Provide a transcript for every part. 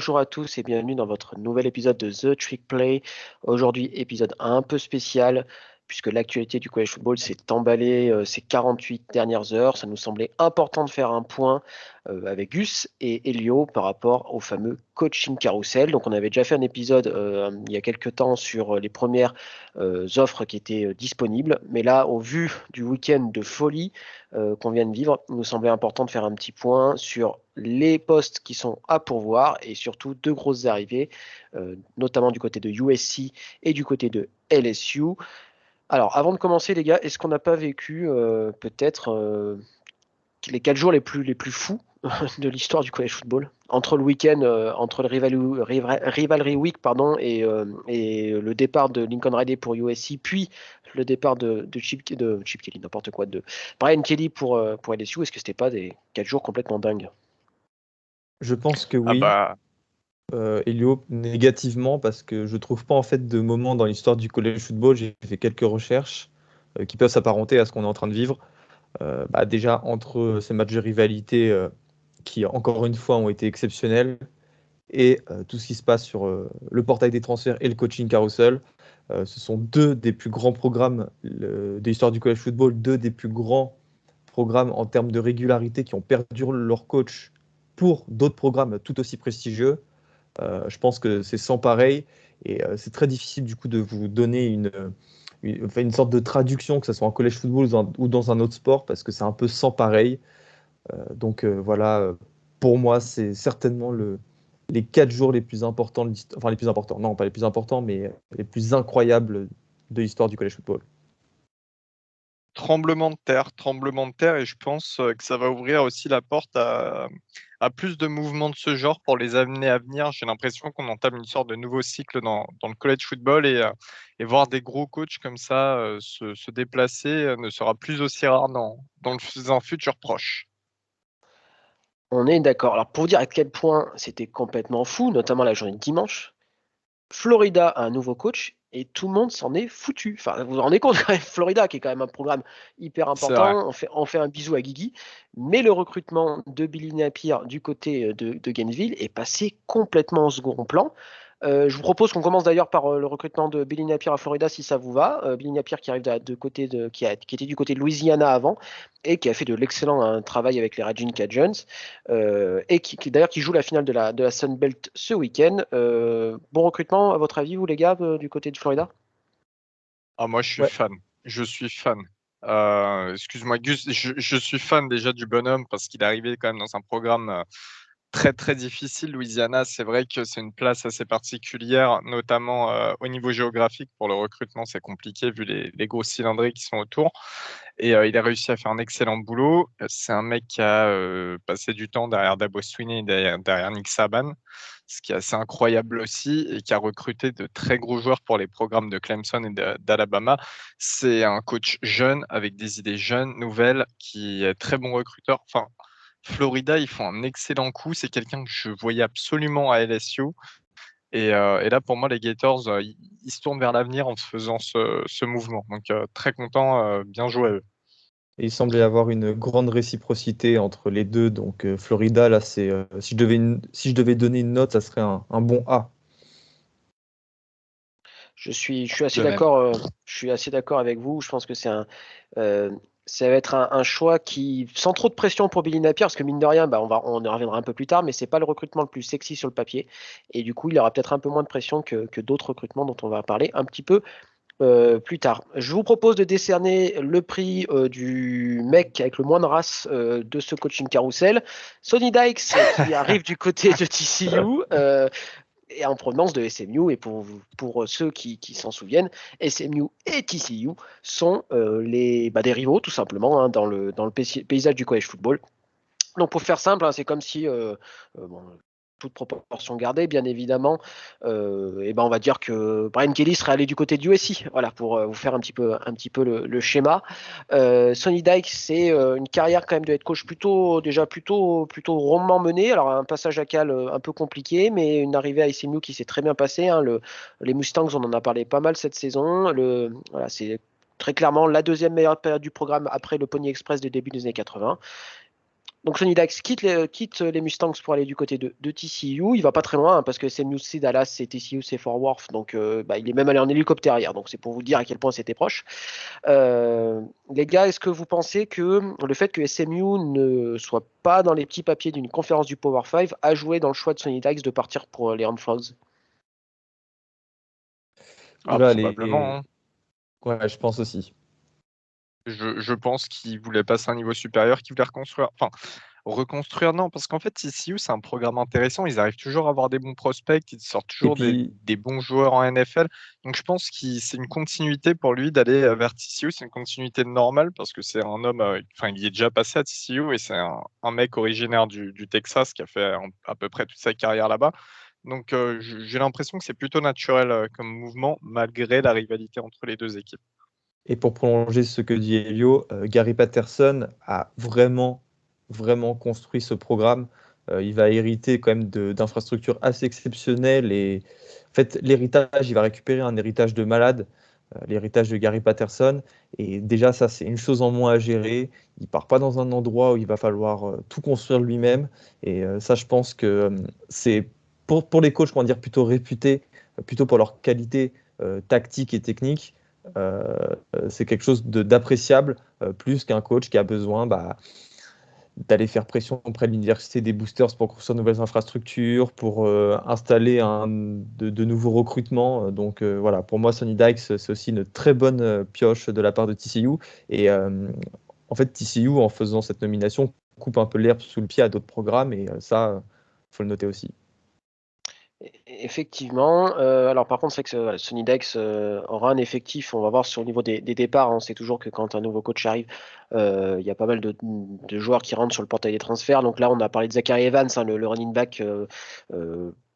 Bonjour à tous et bienvenue dans votre nouvel épisode de The Trick Play. Aujourd'hui, épisode un peu spécial puisque l'actualité du college football s'est emballée ces 48 dernières heures. Ça nous semblait important de faire un point avec Gus et Elio par rapport au fameux coaching carousel. Donc on avait déjà fait un épisode il y a quelques temps sur les premières offres qui étaient disponibles. Mais là, au vu du week-end de folie qu'on vient de vivre, il nous semblait important de faire un petit point sur les postes qui sont à pourvoir et surtout deux grosses arrivées, notamment du côté de USC et du côté de LSU. Alors, avant de commencer, les gars, est-ce qu'on n'a pas vécu peut-être les 4 jours les plus fous de l'histoire du college football entre le week-end, entre le rivalry week et le départ de Lincoln Riley pour USC, puis le départ de Chip Kelly, n'importe quoi, de Brian Kelly pour LSU. Est-ce que c'était pas des 4 jours complètement dingues? Je pense que Ah oui, bah, Elio, négativement, parce que je trouve pas en fait de moment dans l'histoire du college football. J'ai fait quelques recherches qui peuvent s'apparenter à ce qu'on est en train de vivre. Déjà, entre ces matchs de rivalité qui, encore une fois, ont été exceptionnels et tout ce qui se passe sur le portail des transferts et le coaching carousel, ce sont deux des plus grands programmes de l'histoire du college football, deux des plus grands programmes en termes de régularité qui ont perdu leur coach pour d'autres programmes tout aussi prestigieux. Je pense que c'est sans pareil et c'est très difficile du coup de vous donner une sorte de traduction, que ce soit en college football ou dans un autre sport, parce que c'est un peu sans pareil. Voilà, pour moi, c'est certainement les 4 jours les plus importants, enfin les plus importants, non pas les plus importants, mais les plus incroyables de l'histoire du college football. tremblement de terre, et je pense que ça va ouvrir aussi la porte à plus de mouvements de ce genre pour les années à venir. J'ai l'impression qu'on entame une sorte de nouveau cycle dans le college football et voir des gros coachs comme ça se déplacer ne sera plus aussi rare dans un futur proche. On est d'accord. Alors, pour vous dire à quel point c'était complètement fou, notamment la journée de dimanche, Florida a un nouveau coach et tout le monde s'en est foutu. Enfin, vous vous rendez compte quand même, Florida, qui est quand même un programme hyper C'est vrai. important, on fait un bisou à Guigui, mais le recrutement de Billy Napier du côté de Gainesville est passé complètement au second plan. Je vous propose qu'on commence d'ailleurs par le recrutement de Billy Napier à Florida, si ça vous va. Billy Napier qui arrive qui était du côté de Louisiana avant et qui a fait de l'excellent travail avec les Raging Cajuns et d'ailleurs qui joue la finale de la Sun Belt ce week-end. Bon recrutement à votre avis, vous les gars, du côté de Florida? Ah, moi, je suis Ouais. fan. Je suis fan. Excuse-moi, Gus, je suis fan déjà du bonhomme parce qu'il est arrivé quand même dans un programme très très difficile. Louisiana, c'est vrai que c'est une place assez particulière, notamment au niveau géographique. Pour le recrutement, c'est compliqué vu les gros cylindrés qui sont autour. Et il a réussi à faire un excellent boulot. C'est un mec qui a passé du temps derrière Dabo Swinney et derrière Nick Saban, ce qui est assez incroyable aussi, et qui a recruté de très gros joueurs pour les programmes de Clemson et d'Alabama. C'est un coach jeune, avec des idées jeunes, nouvelles, qui est très bon recruteur. Enfin, Florida, ils font un excellent coup. C'est quelqu'un que je voyais absolument à LSU. Et là, pour moi, les Gators, ils se tournent vers l'avenir en faisant ce mouvement. Donc, très content, bien joué à eux. Et il semblait y avoir une grande réciprocité entre les deux. Donc Florida, là, si je devais donner une note, ça serait un bon A. Je suis assez De même. d'accord. Je suis assez d'accord avec vous. Je pense que euh, ça va être un choix qui, sans trop de pression pour Billy Napier, parce que mine de rien, on y reviendra un peu plus tard, mais c'est pas le recrutement le plus sexy sur le papier, et du coup, il aura peut-être un peu moins de pression que d'autres recrutements dont on va parler un petit peu plus tard. Je vous propose de décerner le prix du mec avec le moins de race de ce coaching carousel, Sonny Dykes, qui arrive du côté de TCU. Et en provenance de SMU, et pour ceux qui s'en souviennent, SMU et TCU sont des rivaux tout simplement, hein, dans le paysage du college football. Donc pour faire simple, hein, c'est comme si, bon, toute proportion gardée, bien évidemment, on va dire que Brian Kelly serait allé du côté du USC, voilà, pour vous faire un petit peu le schéma. Sonny Dykes, c'est une carrière quand même de head coach plutôt rondement menée. Alors un passage à Cal un peu compliqué, mais une arrivée à SMU qui s'est très bien passée, hein. Les Mustangs, on en a parlé pas mal cette saison. Voilà, c'est très clairement la deuxième meilleure période du programme après le Pony Express des débuts des années 80. Donc Sonny Dykes quitte les Mustangs pour aller du côté de TCU. Il va pas très loin hein, parce que SMU c'est Dallas, c'est TCU, c'est Fort Worth. Donc il est même allé en hélicoptère hier. Donc c'est pour vous dire à quel point c'était proche. Les gars, est-ce que vous pensez que le fait que SMU ne soit pas dans les petits papiers d'une conférence du Power 5 a joué dans le choix de Sonny Dykes de partir pour les Horned Frogs? Probablement, hein. Ouais, je pense aussi. Je pense qu'il voulait passer à un niveau supérieur, qu'il voulait reconstruire. Enfin, reconstruire, non, parce qu'en fait, TCU, c'est un programme intéressant. Ils arrivent toujours à avoir des bons prospects, ils sortent Et toujours puis, des bons joueurs en NFL. Donc, je pense que c'est une continuité pour lui d'aller vers TCU. C'est une continuité normale parce que c'est un homme, enfin, il est déjà passé à TCU et c'est un mec originaire du Texas qui a fait à peu près toute sa carrière là-bas. Donc, j'ai l'impression que c'est plutôt naturel comme mouvement, malgré la rivalité entre les deux équipes. et pour prolonger ce que dit Elio, Gary Patterson a vraiment, vraiment construit ce programme. Il va hériter quand même d'infrastructures assez exceptionnelles. Et en fait, l'héritage, il va récupérer un héritage de malade, l'héritage de Gary Patterson. Et déjà, ça, c'est une chose en moins à gérer. Il part pas dans un endroit où il va falloir tout construire lui-même. Et ça, je pense que c'est pour les coachs, comment dire, plutôt réputés, plutôt pour leur qualité tactique et technique. C'est quelque chose d'appréciable, plus qu'un coach qui a besoin d'aller faire pression auprès de l'université des boosters pour construire de nouvelles infrastructures, pour installer de nouveaux recrutements. Donc voilà, pour moi, Sonny Dykes, c'est aussi une très bonne pioche de la part de TCU. Et en fait, TCU, en faisant cette nomination, coupe un peu l'herbe sous le pied à d'autres programmes. Et ça, il faut le noter aussi. Effectivement. Alors par contre, c'est que voilà, Sonny Dykes aura un effectif. On va voir sur le niveau des départs. Hein. C'est toujours que quand un nouveau coach arrive, il y a pas mal de joueurs qui rentrent sur le portail des transferts. Donc là, on a parlé de Zachary Evans, hein, le running back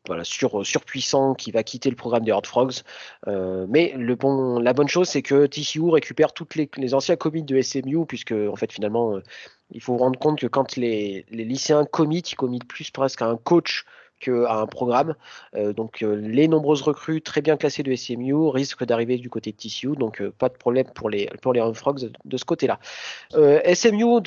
voilà, surpuissant qui va quitter le programme des Horned Frogs. Mais la bonne chose, c'est que TCU récupère toutes les anciens commits de SMU, puisque en fait finalement, il faut vous rendre compte que quand les lycéens committent, ils committent plus presque à un coach qu'à un programme. Donc les nombreuses recrues très bien classées de SMU risquent d'arriver du côté de TCU, donc pas de problème pour les Horned Frogs de ce côté-là. SMU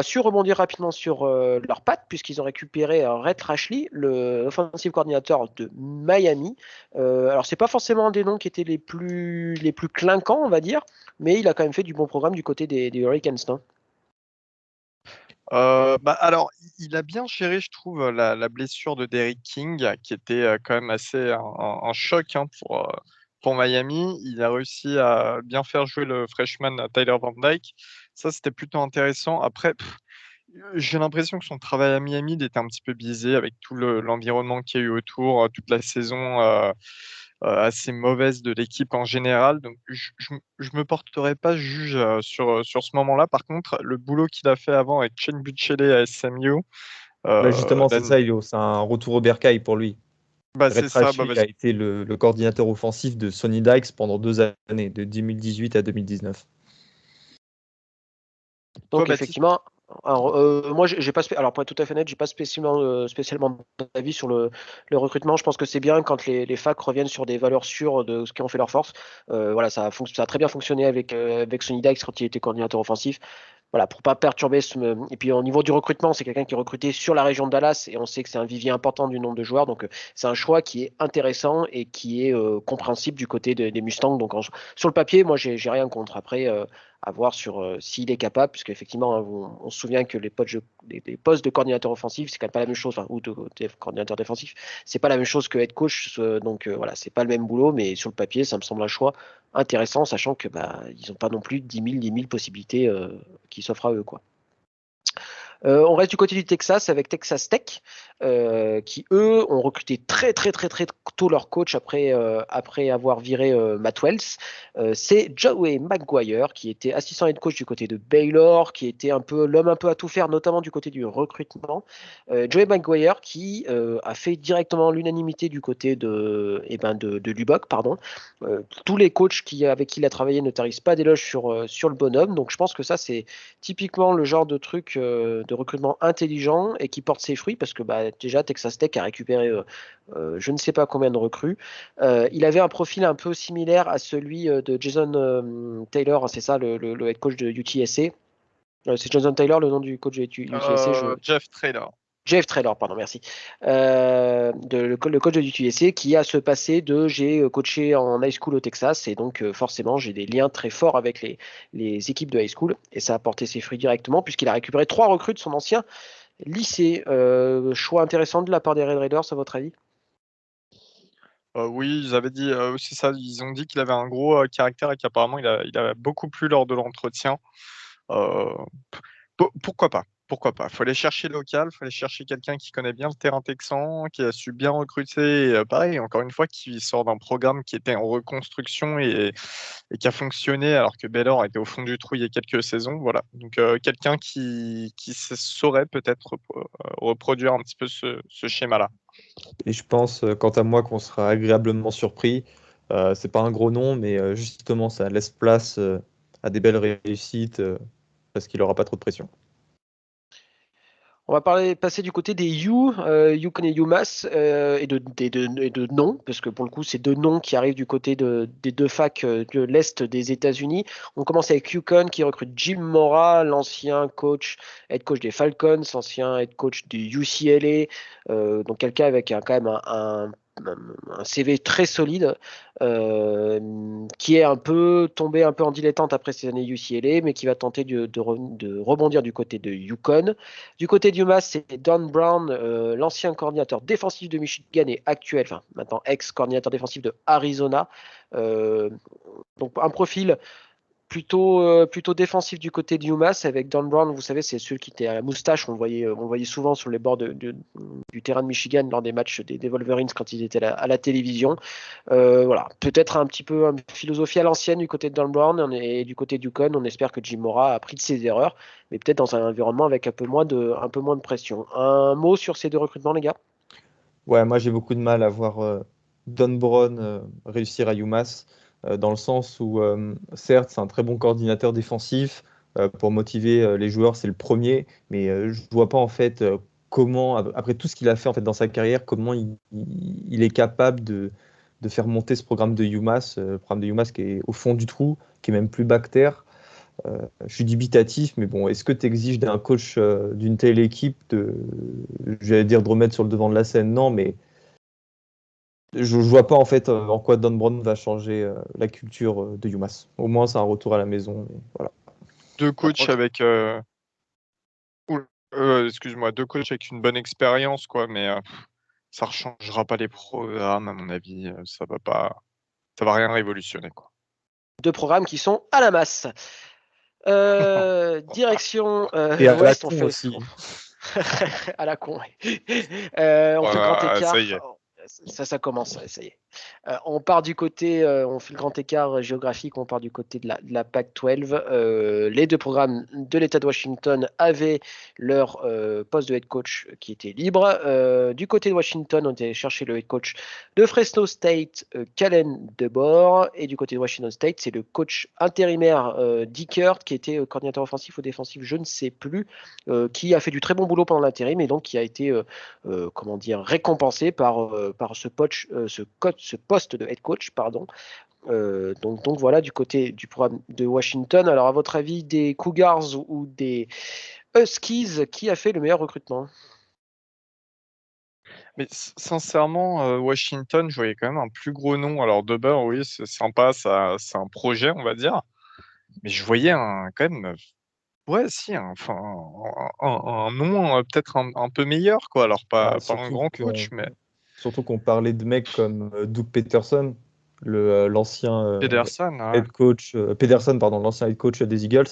su rebondir rapidement sur leurs pattes puisqu'ils ont récupéré Rhett Rashley, le offensive coordinateur de Miami. Alors c'est pas forcément des noms qui étaient les plus clinquants, on va dire, mais il a quand même fait du bon programme du côté des Hurricanes. Non Alors, il a bien géré, je trouve, la blessure de Derrick King, qui était quand même assez un choc hein, pour Miami. Il a réussi à bien faire jouer le freshman Tyler Van Dyke. Ça, c'était plutôt intéressant. Après, j'ai l'impression que son travail à Miami il était un petit peu biaisé avec tout l'environnement qu'il y a eu autour, toute la saison assez mauvaise de l'équipe en général. Donc, je me porterai pas juge sur ce moment-là. Par contre, le boulot qu'il a fait avant avec Chen Buchele à SMU, Bah, justement, c'est l'année- ça, Elio. C'est un retour au bercail pour lui. c'est Rhett ça. Rashley a été le coordinateur offensif de Sonny Dykes pendant 2 années, de 2018 à 2019. Toi, Donc Baptiste, effectivement, alors, moi j'ai pas alors pour être tout à fait honnête, j'ai pas spécialement d'avis sur le recrutement. Je pense que c'est bien quand les facs reviennent sur des valeurs sûres de ce qui ont fait leur force. Voilà, ça a très bien fonctionné avec Sonny Dykes quand il était coordinateur offensif. Voilà, pour pas perturber et puis au niveau du recrutement, c'est quelqu'un qui est recruté sur la région de Dallas et on sait que c'est un vivier important du nombre de joueurs. Donc c'est un choix qui est intéressant et qui est compréhensible du côté des Mustangs. Donc sur le papier, moi j'ai rien contre. Après, à voir sur s'il est capable, puisque effectivement, hein, on se souvient que les postes de coordinateur offensif, c'est quand même pas la même chose, enfin, ou de coordinateur défensif, c'est pas la même chose que head coach. Donc voilà, c'est pas le même boulot, mais sur le papier, ça me semble un choix intéressant, sachant que ils n'ont pas non plus 10 000 possibilités qui s'offrent à eux, quoi. On reste du côté du Texas avec Texas Tech, qui eux ont recruté très très très très tôt leur coach après avoir viré Matt Wells. C'est Joey Maguire qui était assistant head coach du côté de Baylor, qui était un peu l'homme un peu à tout faire, notamment du côté du recrutement. Joey Maguire qui a fait directement l'unanimité du côté de Lubbock, pardon. Tous les coachs avec qui il a travaillé ne tarissent pas d'éloges sur le bonhomme, donc je pense que ça c'est typiquement le genre de truc de recrutement intelligent et qui porte ses fruits parce que déjà Texas Tech a récupéré je ne sais pas combien de recrues. Il avait un profil un peu similaire à celui de Jason Taylor, c'est ça le head coach de UTSA. C'est Jonathan Taylor, le nom du coach de UTSA. Jeff Traylor. Jeff Traylor, pardon, merci. Le coach de UTSA qui a ce passé de j'ai coaché en high school au Texas et donc forcément j'ai des liens très forts avec les équipes de high school et ça a porté ses fruits directement puisqu'il a récupéré 3 recrues de son ancien lycée. Choix intéressant de la part des Red Raiders à votre avis? Oui, ils avaient dit aussi ça. Ils ont dit qu'il avait un gros caractère et qu'apparemment il a beaucoup plu lors de l'entretien. Euh, Pourquoi pas? Pourquoi pas? Faut aller chercher local, faut aller chercher quelqu'un qui connaît bien le terrain texan, qui a su bien recruter. Et, pareil, encore une fois, qui sort d'un programme qui était en reconstruction et qui a fonctionné alors que Baylor était au fond du trou il y a quelques saisons. Voilà. Donc quelqu'un qui saurait peut-être reproduire un petit peu ce schéma-là. Et je pense, quant à moi, qu'on sera agréablement surpris. C'est pas un gros nom, mais justement, ça laisse place à des belles réussites parce qu'il n'aura pas trop de pression. On va passer du côté des Yukon et UMass et de noms, parce que pour le coup, c'est 2 noms qui arrivent du côté des 2 facs de l'Est des États-Unis. On commence avec Yukon qui recrute Jim Mora, l'ancien head coach des Falcons, ancien head coach du UCLA, donc quelqu'un avec quand même un CV très solide, qui est tombé un peu en dilettante après ses années UCLA, mais qui va tenter de rebondir du côté de Yukon. Du côté de UMass, c'est Don Brown, l'ancien coordinateur défensif de Michigan et actuel, enfin maintenant ex-coordinateur défensif de Arizona. Donc un profil plutôt défensif du côté de UMass avec Don Brown, vous savez, c'est celui qui était à la moustache, on le voyait souvent sur les bords du terrain de Michigan lors des matchs des Wolverines quand ils étaient à la télévision. Voilà, peut-être un petit peu une philosophie à l'ancienne du côté de Don Brown et du côté du Yukon, on espère que Jim Mora a appris de ses erreurs, mais peut-être dans un environnement avec un peu moins de pression. Un mot sur ces 2 recrutements, les gars? Ouais, moi j'ai beaucoup de mal à voir Don Brown réussir à UMass, dans le sens où, certes, c'est un très bon coordinateur défensif. Pour motiver les joueurs, c'est le premier, mais je ne vois pas en fait comment, après tout ce qu'il a fait en fait dans sa carrière, comment il est capable de faire monter ce programme de UMass, le programme de UMass qui est au fond du trou, qui est même plus bactère. Je suis dubitatif, mais bon, est-ce que tu exiges d'un coach d'une telle équipe j'allais dire de remettre sur le devant de la scène? Non, mais je vois pas en fait en quoi Don Brown va changer la culture de UMass. Au moins, c'est un retour à la maison. Mais voilà. 2 coachs avec excuse-moi, 2 coachs avec une bonne expérience, quoi, mais ça ne changera pas les programmes, à mon avis. Ça va rien révolutionner, quoi. 2 programmes qui sont à la masse. Direction Et à la Ouest, on con fait aussi. à la con. Ouais. On fait le grand écart. Ça y est. Ça commence, ça y est. On fait le grand écart géographique, on part du côté de la Pac-12. Les 2 programmes de l'État de Washington avaient leur poste de head coach qui était libre. Du côté de Washington, on était chercher le head coach de Fresno State, Kalen DeBoer. Et du côté de Washington State, c'est le coach intérimaire Dickert, qui était coordinateur offensif ou défensif, je ne sais plus, qui a fait du très bon boulot pendant l'intérim et donc qui a été récompensé par ce poste de head coach, pardon. Donc voilà du côté du programme de Washington. Alors à votre avis, des Cougars ou des Huskies, qui a fait le meilleur recrutement? Mais sincèrement, Washington, je voyais quand même un plus gros nom. Alors Deber, oui, c'est sympa, c'est un projet, on va dire. Mais je voyais quand même, ouais, si, enfin, un nom peut-être un peu meilleur, quoi. Alors pas un grand coach, mais Surtout qu'on parlait de mecs comme Doug Peterson, l'ancien Pedersen, ouais. head coach, Pederson, pardon, l'ancien head coach des Eagles.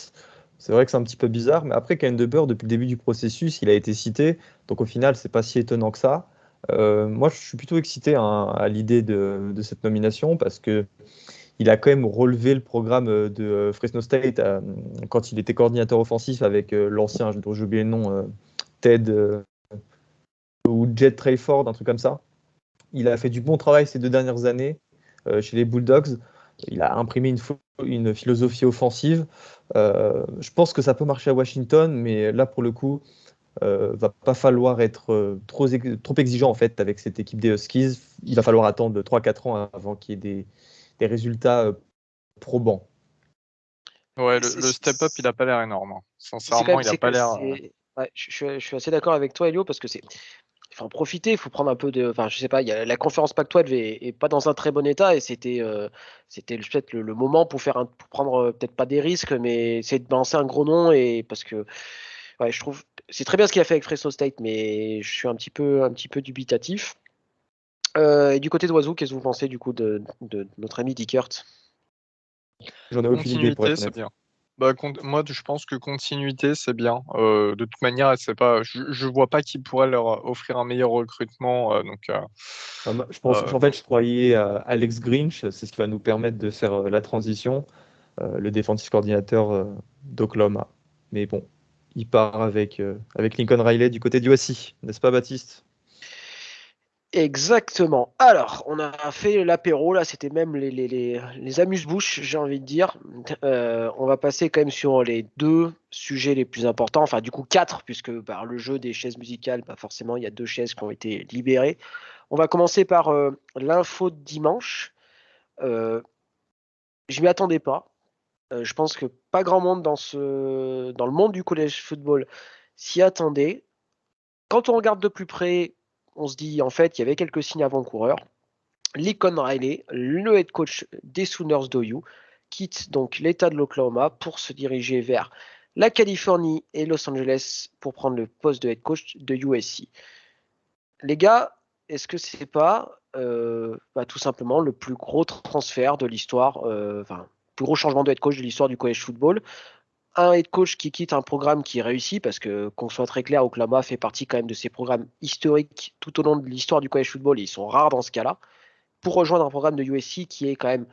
C'est vrai que c'est un petit peu bizarre, mais après, Kyle DeBoer, depuis le début du processus, il a été cité. Donc au final, c'est pas si étonnant que ça. Moi, je suis plutôt excité à l'idée de cette nomination parce que il a quand même relevé le programme de Fresno State quand il était coordinateur offensif avec l'ancien, dont j'ai oublié le nom, Ted ou Jet Trayford, un truc comme ça. Il a fait du bon travail ces 2 dernières années chez les Bulldogs. Il a imprimé une philosophie offensive. Je pense que ça peut marcher à Washington, mais là, pour le coup, va pas falloir être trop exigeant en fait avec cette équipe des Huskies. Il va falloir attendre 3-4 ans avant qu'il y ait des résultats probants. Ouais, le C'est step-up, il a pas l'air énorme, hein. quand Sincèrement, même, il a pas l'air. ouais, je suis assez d'accord avec toi, Elio, parce que il faut en profiter, il faut prendre un peu de, enfin, je sais pas, la conférence Pac-12 est pas dans un très bon état et c'était peut-être le moment pour prendre peut-être pas des risques, mais c'est de balancer un gros nom et parce que, ouais, je trouve, c'est très bien ce qu'il a fait avec Fresno State, mais je suis un petit peu dubitatif. Et du côté de Wazoo, qu'est-ce que vous pensez du coup de notre ami Dickert? J'en ai aucune idée pour Continuité, être c'est honnête. bien. Bah, moi, je pense que continuité, c'est bien. De toute manière, c'est pas, je vois pas qui pourrait leur offrir un meilleur recrutement. Moi, Euh, en fait, je croyais à Alex Grinch, c'est ce qui va nous permettre de faire la transition, le défensif coordinateur d'Oklahoma. Mais bon, il part avec Lincoln Riley du côté du USC, n'est-ce pas, Baptiste? Exactement. Alors, on a fait l'apéro, là, c'était même les amuse-bouches, j'ai envie de dire. On va passer quand même sur les deux sujets les plus importants, enfin du coup quatre, puisque par le jeu des chaises musicales, bah, forcément, il y a deux chaises qui ont été libérées. On va commencer par l'info de dimanche. Euh, je m'y attendais pas. Je pense que pas grand monde dans le monde du college football s'y attendait. Quand on regarde de plus près, on se dit en fait qu'il y avait quelques signes avant-coureurs. Lincoln Riley, le head coach des Sooners d'OU, quitte donc l'État de l'Oklahoma pour se diriger vers la Californie et Los Angeles pour prendre le poste de head coach de USC. Les gars, est-ce que c'est pas tout simplement le plus gros transfert de l'histoire, enfin, le plus gros changement de head coach de l'histoire du college football? Un head coach qui quitte un programme qui réussit, parce que qu'on soit très clair, Oklahoma fait partie quand même de ces programmes historiques tout au long de l'histoire du college football, et ils sont rares dans ce cas-là, pour rejoindre un programme de USC qui est quand même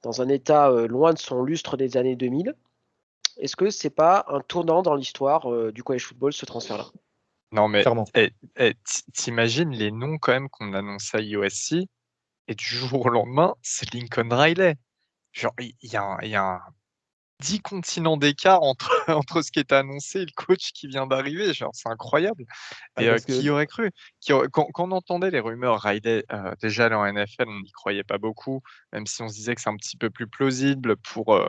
dans un état loin de son lustre des années 2000. Est-ce que c'est pas un tournant dans l'histoire du college football, ce transfert-là? non, mais Clairement. t'imagines les noms quand même qu'on annonce à USC et du jour au lendemain, c'est Lincoln Riley. Genre, il y a un 10 continents d'écart entre, entre ce qui est annoncé et le coach qui vient d'arriver. Genre, c'est incroyable. Ah, Et parce qui que aurait cru? Quand on entendait les rumeurs Riley déjà aller en NFL, on n'y croyait pas beaucoup, même si on se disait que c'est un petit peu plus plausible pour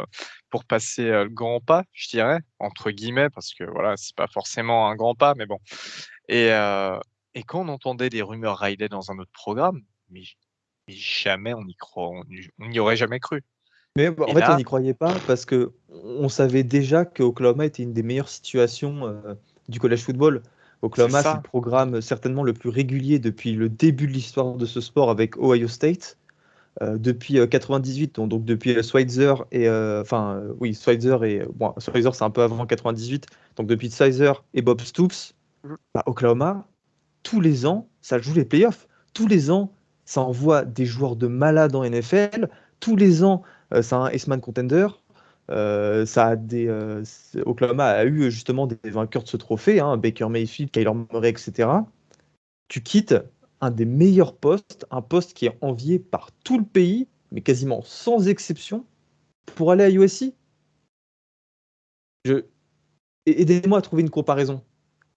passer le grand pas, je dirais, entre guillemets, parce que voilà, c'est pas forcément un grand pas, mais bon. Et, euh, et quand on entendait les rumeurs Riley dans un autre programme, mais, mais jamais on n'y aurait jamais cru. Mais bah, en Et fait, on là, n'y croyait pas parce que on savait déjà que Oklahoma était une des meilleures situations du college football. c'est Oklahoma, c'est le ça. programme certainement le plus régulier depuis le début de l'histoire de ce sport avec Ohio State. Depuis 98, donc depuis Schweitzer et oui, Schweitzer et bon, Schweitzer c'est un peu avant 98, donc depuis Schweitzer et Bob Stoops, Mhm. bah, Oklahoma, tous les ans, ça joue les playoffs. Tous les ans, ça envoie des joueurs de malades en NFL. Tous les ans, ça a un S-Man contender. Oklahoma a eu justement des vainqueurs de ce trophée, hein, Baker Mayfield, Kyler Murray, etc. Tu quittes un des meilleurs postes, un poste qui est envié par tout le pays, mais quasiment sans exception, pour aller à USC. Je... Aidez-moi à trouver une comparaison.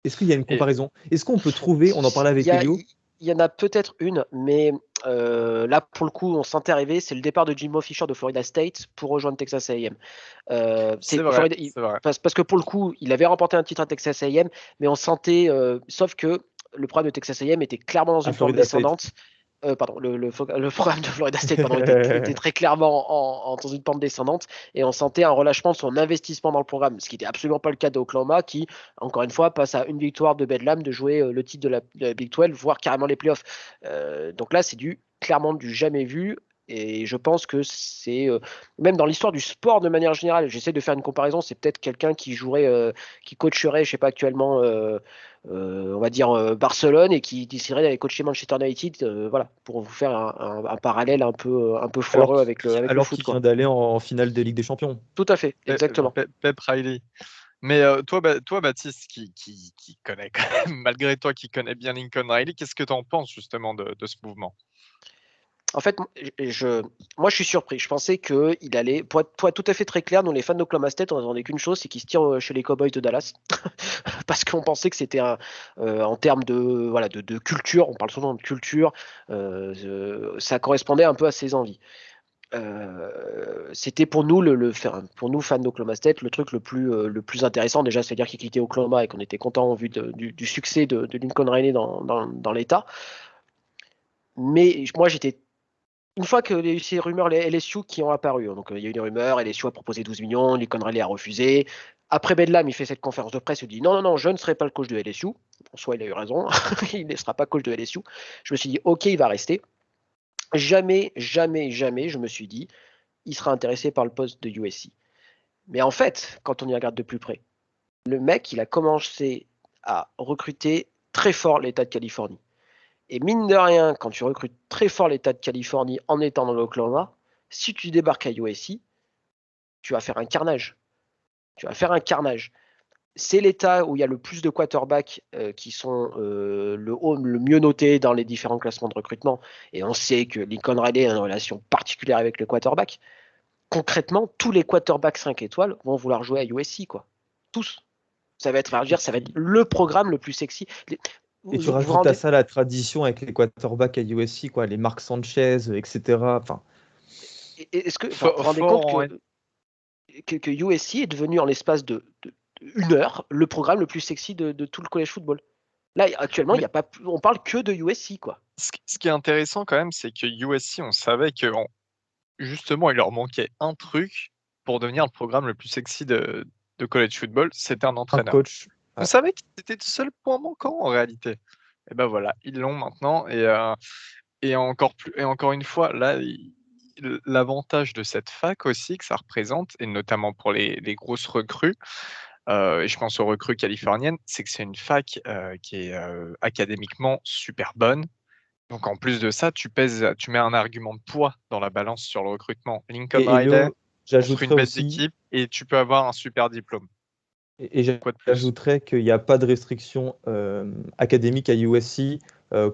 Est-ce qu'il y a une Et comparaison? Est-ce qu'on peut trouver, on en parlait avec Elio, Il y en a peut-être une, mais là, pour le coup, on sentait arriver, c'est le départ de Jimbo Fisher de Florida State pour rejoindre Texas A&M. c'est vrai, c'est vrai. Parce que pour le coup, il avait remporté un titre à Texas A&M, mais on sentait, sauf que le programme de Texas A&M était clairement dans à une pente Florida State? descendante. Pardon, le programme de Florida State pardon, était très clairement dans une pente descendante et on sentait un relâchement de son investissement dans le programme, ce qui n'était absolument pas le cas d'Oklahoma qui, encore une fois, passe à une victoire de Bedlam de jouer le titre de la Big 12, voire carrément les playoffs. Donc là, c'est clairement du jamais vu. Et je pense que c'est même dans l'histoire du sport de manière générale. J'essaie de faire une comparaison. C'est peut-être quelqu'un qui jouerait, qui coacherait, je sais pas actuellement, on va dire Barcelone et qui déciderait d'aller coacher Manchester United. Voilà, pour vous faire un parallèle un peu foireux avec le Alors foot, qu'il vient quoi. d'aller en finale de Ligue des Champions. Tout à fait, exactement. Pep Riley. Mais toi, Baptiste, qui connais quand même, malgré toi, qui connais bien Lincoln Riley, qu'est-ce que tu en penses justement de ce mouvement? En fait, moi, je suis surpris. Je pensais qu'il allait, pour être tout à fait très clair, nous, les fans d'Oklahoma State, on n'attendait qu'une chose, c'est qu'il se tire chez les Cowboys de Dallas. Parce qu'on pensait que c'était en termes voilà, de culture, on parle souvent de culture, ça correspondait un peu à ses envies. c'était pour nous pour nous fans d'Oklahoma State le truc le plus intéressant déjà, c'est-à-dire qu'il quittait Oklahoma et qu'on était content en vue du succès de Lincoln Riley dans l'État. Mais moi j'étais une fois que il y a eu ces rumeurs les LSU qui ont apparu, donc il y a eu des rumeurs, LSU a proposé 12 millions, Lincoln Riley a refusé. Après Bedlam, il fait cette conférence de presse, il dit non, je ne serai pas le coach de LSU. En soi, il a eu raison, il ne sera pas coach de LSU. Je me suis dit ok, il va rester. Jamais, je me suis dit il sera intéressé par le poste de USC. Mais en fait, quand on y regarde de plus près, le mec, il a commencé à recruter très fort l'État de Californie. Et mine de rien, quand tu recrutes très fort l'État de Californie en étant dans l'Oklahoma, si tu débarques à USC, tu vas faire un carnage. C'est l'État où il y a le plus de quarterbacks qui sont le mieux notés dans les différents classements de recrutement. Et on sait que Lincoln Riley a une relation particulière avec le quarterback. Concrètement, tous les quarterbacks 5 étoiles vont vouloir jouer à USC, quoi. Tous. Ça va être le programme le plus sexy. Et tu rajoutes à ça la tradition avec les quarterbacks à USC, quoi, les Mark Sanchez, etc. Enfin, est-ce que vous vous rendez compte que USC est devenu en l'espace de une heure le programme le plus sexy de tout le college football? Là, actuellement, on parle que de USC, quoi. Ce qui est intéressant quand même, c'est que USC, on savait que justement, il leur manquait un truc pour devenir le programme le plus sexy de college football, c'était un entraîneur. coach. On savait que c'était le seul point manquant en réalité. Et ben voilà, ils l'ont maintenant. Et encore une fois, là, l'avantage de cette fac aussi que ça représente, et notamment pour les grosses recrues, et je pense aux recrues californiennes, c'est que c'est une fac qui est académiquement super bonne. Donc en plus de ça, tu mets un argument de poids dans la balance sur le recrutement. Lincoln Riley, construit une belle équipe et tu peux avoir un super diplôme. Et j'ajouterais qu'il n'y a pas de restriction académique à USC,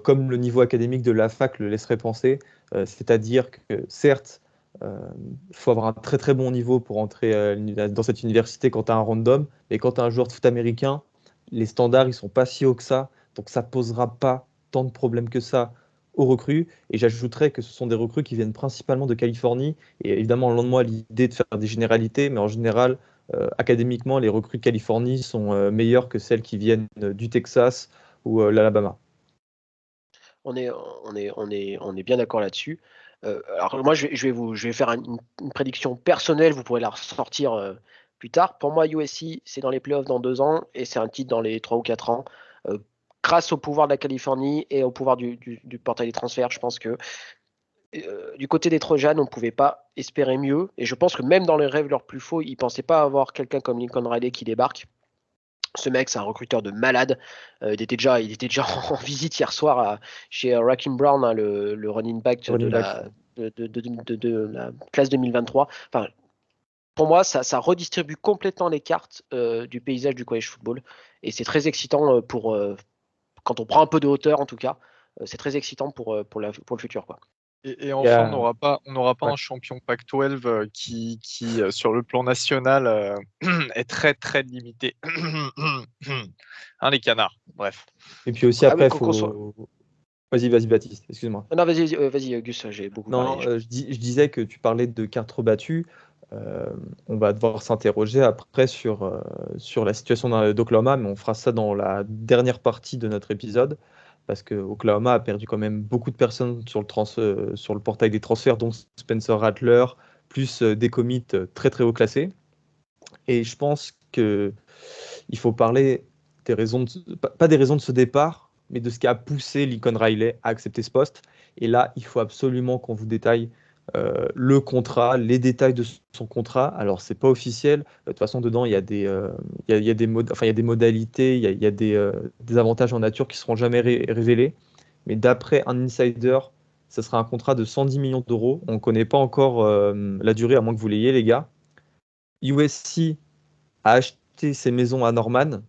comme le niveau académique de la fac le laisserait penser. C'est-à-dire que certes, il faut avoir un très très bon niveau pour entrer dans cette université quand tu as un random, mais quand tu as un joueur de foot américain, les standards ils sont pas si hauts que ça, donc ça posera pas tant de problèmes que ça aux recrues. Et j'ajouterais que ce sont des recrues qui viennent principalement de Californie, et évidemment loin de moi l'idée de faire des généralités, mais en général académiquement, les recrues de Californie sont meilleures que celles qui viennent du Texas ou l'Alabama. On est bien d'accord là-dessus. Alors moi, je vais faire une prédiction personnelle. Vous pourrez la ressortir plus tard. Pour moi, USC, c'est dans les playoffs dans 2 ans et c'est un titre dans les 3 ou 4 ans. Grâce au pouvoir de la Californie et au pouvoir du portail des transferts, je pense que du côté des Trojans, on ne pouvait pas espérer mieux. Et je pense que même dans les rêves leurs plus faux, ils ne pensaient pas avoir quelqu'un comme Lincoln Riley qui débarque. Ce mec, c'est un recruteur de malade. Il était déjà en visite hier soir chez Raheem Brown, hein, le running back de la classe 2023. Enfin, pour moi, ça redistribue complètement les cartes du paysage du college football. Et c'est très excitant quand on prend un peu de hauteur, en tout cas. C'est très excitant pour le futur, quoi. Et enfin, on n'aura pas un champion Pac-12 qui sur le plan national, est très très limité. Hein, les canards, bref. Et puis aussi après, il faut... Vas-y Baptiste, excuse-moi. Non, vas-y Gus, j'ai beaucoup parlé. Je disais que tu parlais de cartes rebattues. On va devoir s'interroger après sur la situation d'Oklahoma, mais on fera ça dans la dernière partie de notre épisode, parce que Oklahoma a perdu quand même beaucoup de personnes sur le portail des transferts, dont Spencer Rattler, plus des commits très très haut classés. Et je pense qu'il faut parler des raisons, pas des raisons de ce départ, mais de ce qui a poussé Lincoln Riley à accepter ce poste. Et là, il faut absolument qu'on vous détaille le contrat, les détails de son contrat. Alors, c'est pas officiel. De toute façon, dedans, il y a des modalités, il y a des avantages en nature qui seront jamais révélés. Mais d'après un insider, ce sera un contrat de 110 millions d'euros. On ne connaît pas encore la durée, à moins que vous l'ayez, les gars. USC a acheté ses maisons à Norman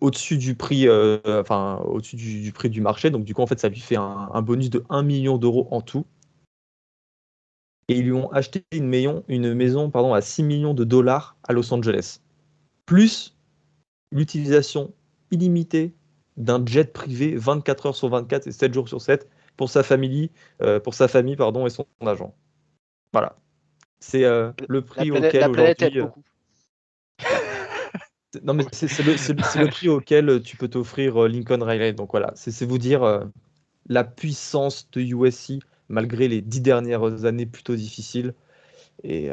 au-dessus du prix, au-dessus du prix du marché. Donc, du coup, en fait, ça lui fait un bonus de 1 million d'euros en tout. Et ils lui ont acheté une maison à 6 millions de dollars à Los Angeles. Plus l'utilisation illimitée d'un jet privé 24 heures sur 24 et 7 jours sur 7 pour sa famille et son agent. Voilà. C'est le prix La auquel planète aide aujourd'hui. beaucoup. Non, mais c'est le prix auquel tu peux t'offrir Lincoln Riley. Donc voilà, c'est vous dire la puissance de USC malgré les 10 dernières années plutôt difficiles. Et, et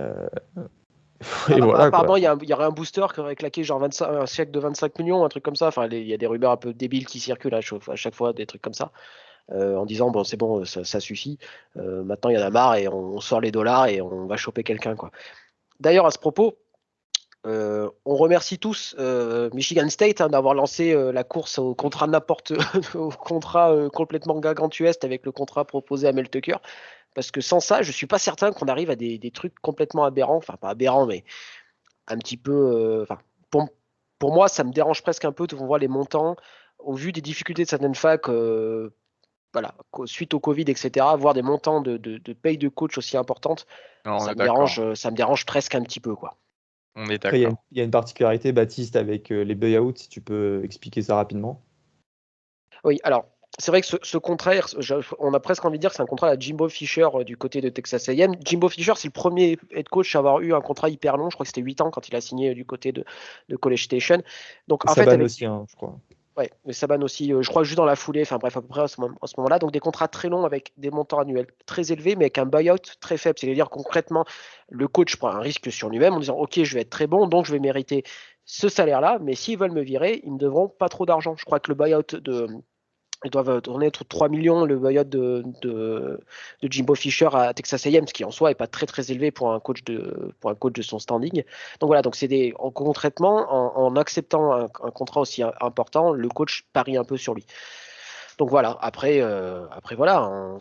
voilà quoi. Apparemment, il y aurait un booster qui aurait claqué genre 25, un chèque de 25 millions, un truc comme ça. Enfin, il y a des rumeurs un peu débiles qui circulent à chaque fois, des trucs comme ça, en disant bon, c'est bon, ça suffit. Maintenant, il y en a marre et on sort les dollars et on va choper quelqu'un, quoi. D'ailleurs, à ce propos, on remercie tous Michigan State d'avoir lancé la course au contrat au contrat complètement gargantuesque avec le contrat proposé à Mel Tucker. Parce que sans ça, je suis pas certain qu'on arrive à des trucs complètement aberrants. Enfin, pas aberrants, mais un petit peu. Enfin, pour, pour moi, ça me dérange presque un peu de voir les montants au vu des difficultés de certaines facs. Voilà, suite au Covid, etc., voir des montants de paye de coach aussi importantes, Non, on est d'accord. ça me dérange presque un petit peu, quoi. On est Après, d'accord. il y a une particularité, Baptiste, avec les buyouts, si tu peux expliquer ça rapidement. Oui, alors, c'est vrai que ce contrat, on a presque envie de dire que c'est un contrat à Jimbo Fisher du côté de Texas A&M. Jimbo Fisher, c'est le premier head coach à avoir eu un contrat hyper long. Je crois que c'était 8 ans quand il a signé du côté de College Station. Donc, Et en fait, Saban avec. aussi, hein, je crois. Ouais, mais Saban aussi, je crois juste dans la foulée, enfin bref, à peu près à ce moment-là. Donc des contrats très longs avec des montants annuels très élevés, mais avec un buyout très faible. C'est-à-dire concrètement, le coach prend un risque sur lui-même en disant ok, je vais être très bon, donc je vais mériter ce salaire-là, mais s'ils veulent me virer, ils ne devront pas trop d'argent. Je crois que le buyout ils doivent tourner autour de 3 millions le buyout de Jimbo Fisher à Texas A&M, ce qui en soi est pas très très élevé pour un coach de son standing. Donc voilà, donc concrètement, en acceptant un contrat aussi important, le coach parie un peu sur lui. Donc voilà, après voilà, hein,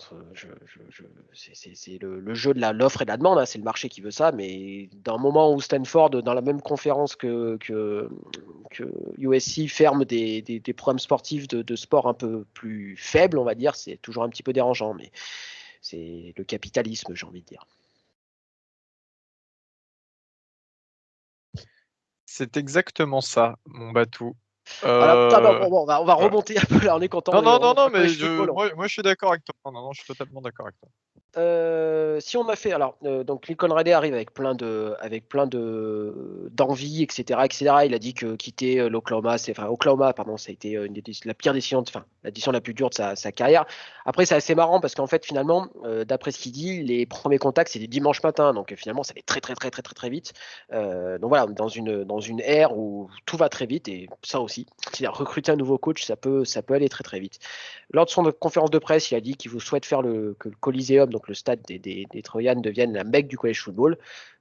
c'est le jeu de l'offre et de la demande, hein, c'est le marché qui veut ça, mais d'un moment où Stanford, dans la même conférence que USC, ferme des programmes sportifs de sport un peu plus faibles, on va dire, c'est toujours un petit peu dérangeant, mais c'est le capitalisme, j'ai envie de dire. C'est exactement ça, mon Batou. Voilà, Euh, bon, on va voilà. remonter un peu là, on est content, Non, non, on non, est non, pas mais college football. moi, je suis d'accord avec toi. Non, non, je suis totalement d'accord avec toi. Si on a fait, alors, donc Lincoln Riley arrive avec plein d'envie, etc. Il a dit que quitter Oklahoma, pardon, ça a été la pire décision, enfin, la décision la plus dure de sa carrière. Après, c'est assez marrant parce qu'en fait, finalement, d'après ce qu'il dit, les premiers contacts, c'est des dimanches matin, donc finalement, ça allait très, très, très, très, très, très vite. Donc voilà, dans une ère où tout va très vite et ça aussi, c'est-à-dire recruter un nouveau coach, ça peut aller très, très vite. Lors de son conférence de presse, il a dit qu'il vous souhaite faire que le Coliseum, donc le stade des Troyanes, devienne la Mecque du college football.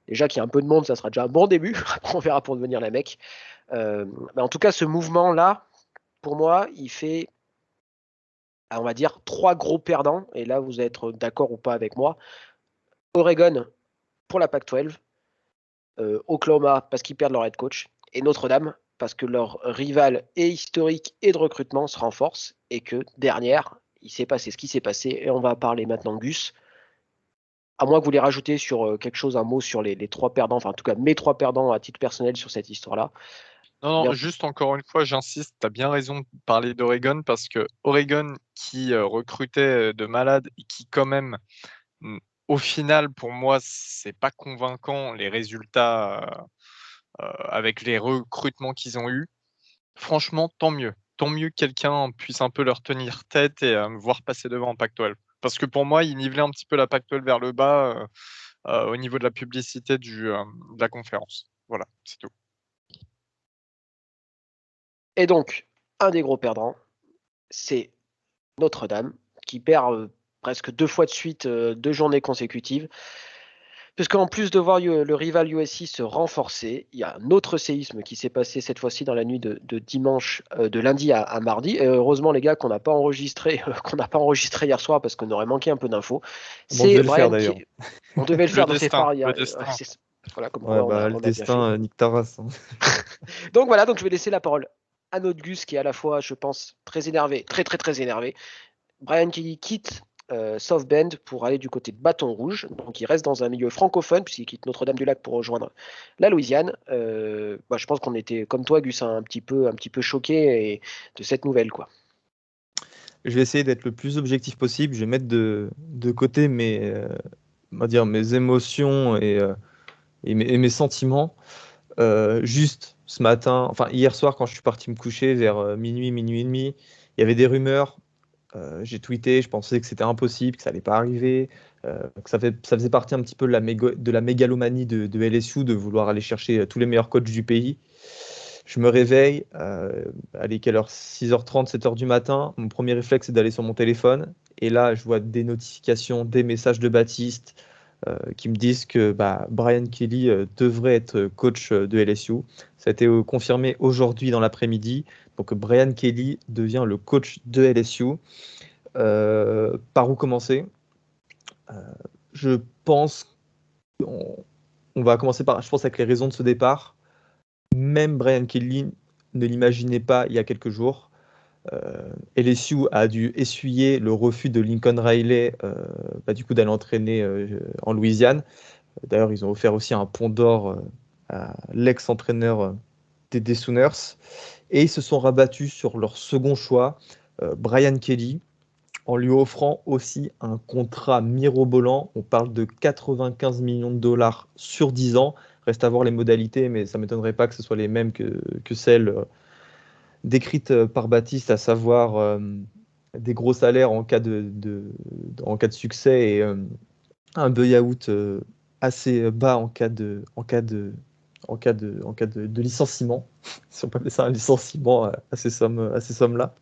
Déjà qu'il y a un peu de monde, ça sera déjà un bon début. Après, on verra pour devenir la Mecque. Mais en tout cas, ce mouvement-là, pour moi, il fait, on va dire, trois gros perdants. Et là, vous allez être d'accord ou pas avec moi. Oregon pour la Pac-12, Oklahoma parce qu'ils perdent leur head coach, et Notre-Dame parce que leur rival est historique et de recrutement se renforce, et que dernière, il s'est passé ce qui s'est passé, et on va parler maintenant Gus. À moins que vous voulez rajouter sur quelque chose, un mot sur les trois perdants, enfin en tout cas mes trois perdants à titre personnel sur cette histoire-là. Non, Mais non, juste encore une fois, j'insiste, tu as bien raison de parler d'Oregon parce que Oregon qui recrutait de malades et qui quand même, au final, pour moi, c'est pas convaincant les résultats avec les recrutements qu'ils ont eus. Franchement, tant mieux. Tant mieux que quelqu'un puisse un peu leur tenir tête et me voir passer devant en Pac-12. Parce que pour moi, ils nivelaient un petit peu la Pac-12 vers le bas au niveau de la publicité de la conférence. Voilà, c'est tout. Et donc, un des gros perdants, c'est Notre-Dame, qui perd presque deux fois de suite, deux journées consécutives. Puisqu'en plus de voir le rival USC se renforcer, il y a un autre séisme qui s'est passé cette fois-ci dans la nuit de dimanche, de lundi à mardi. Et heureusement les gars qu'on n'a pas enregistré, hier soir parce qu'on aurait manqué un peu d'infos. Bon, on devait C'est le faire Brian d'ailleurs. qui, on devait le Le faire dans ses destin, phares. le destin. Voilà, comme Ouais, quoi bah, le on a bien fait. destin, nique ta race, hein. Donc voilà, donc je vais laisser la parole à notre Gus qui est à la fois, je pense, très énervé, très très très énervé. Brian Kelly quitte South Bend pour aller du côté de Bâton Rouge. Donc il reste dans un milieu francophone puisqu'il quitte Notre-Dame-du-Lac pour rejoindre la Louisiane. Je pense qu'on était comme toi, Gus, un petit peu choqué de cette nouvelle, quoi. Je vais essayer d'être le plus objectif possible. Je vais mettre de côté on va dire, mes émotions et mes sentiments. Juste ce matin, enfin hier soir, quand je suis parti me coucher vers minuit et demi, il y avait des rumeurs. J'ai tweeté, je pensais que c'était impossible, que ça allait pas arriver, que ça faisait partie un petit peu de la mégalomanie de LSU de vouloir aller chercher tous les meilleurs coachs du pays. Je me réveille, allez, quelle heure? 6h30, 7h du matin. Mon premier réflexe, c'est d'aller sur mon téléphone. Et là, je vois des notifications, des messages de Baptiste qui me disent que Brian Kelly devrait être coach de LSU. Ça a été confirmé aujourd'hui dans l'après-midi. Donc, Brian Kelly devient le coach de LSU. Par où commencer? Je pense on va commencer par, je pense, avec les raisons de ce départ. Même Brian Kelly ne l'imaginait pas il y a quelques jours. LSU a dû essuyer le refus de Lincoln Riley du coup d'aller entraîner en Louisiane. D'ailleurs, ils ont offert aussi un pont d'or à l'ex-entraîneur des Sooners. Et ils se sont rabattus sur leur second choix, Brian Kelly, en lui offrant aussi un contrat mirobolant. On parle de 95 millions de dollars sur 10 ans. Reste à voir les modalités, mais ça ne m'étonnerait pas que ce soit les mêmes que celles décrites par Baptiste, à savoir des gros salaires en cas en cas de succès et un buy-out assez bas en cas de licenciement, si on peut appeler ça un licenciement à ces sommes-là.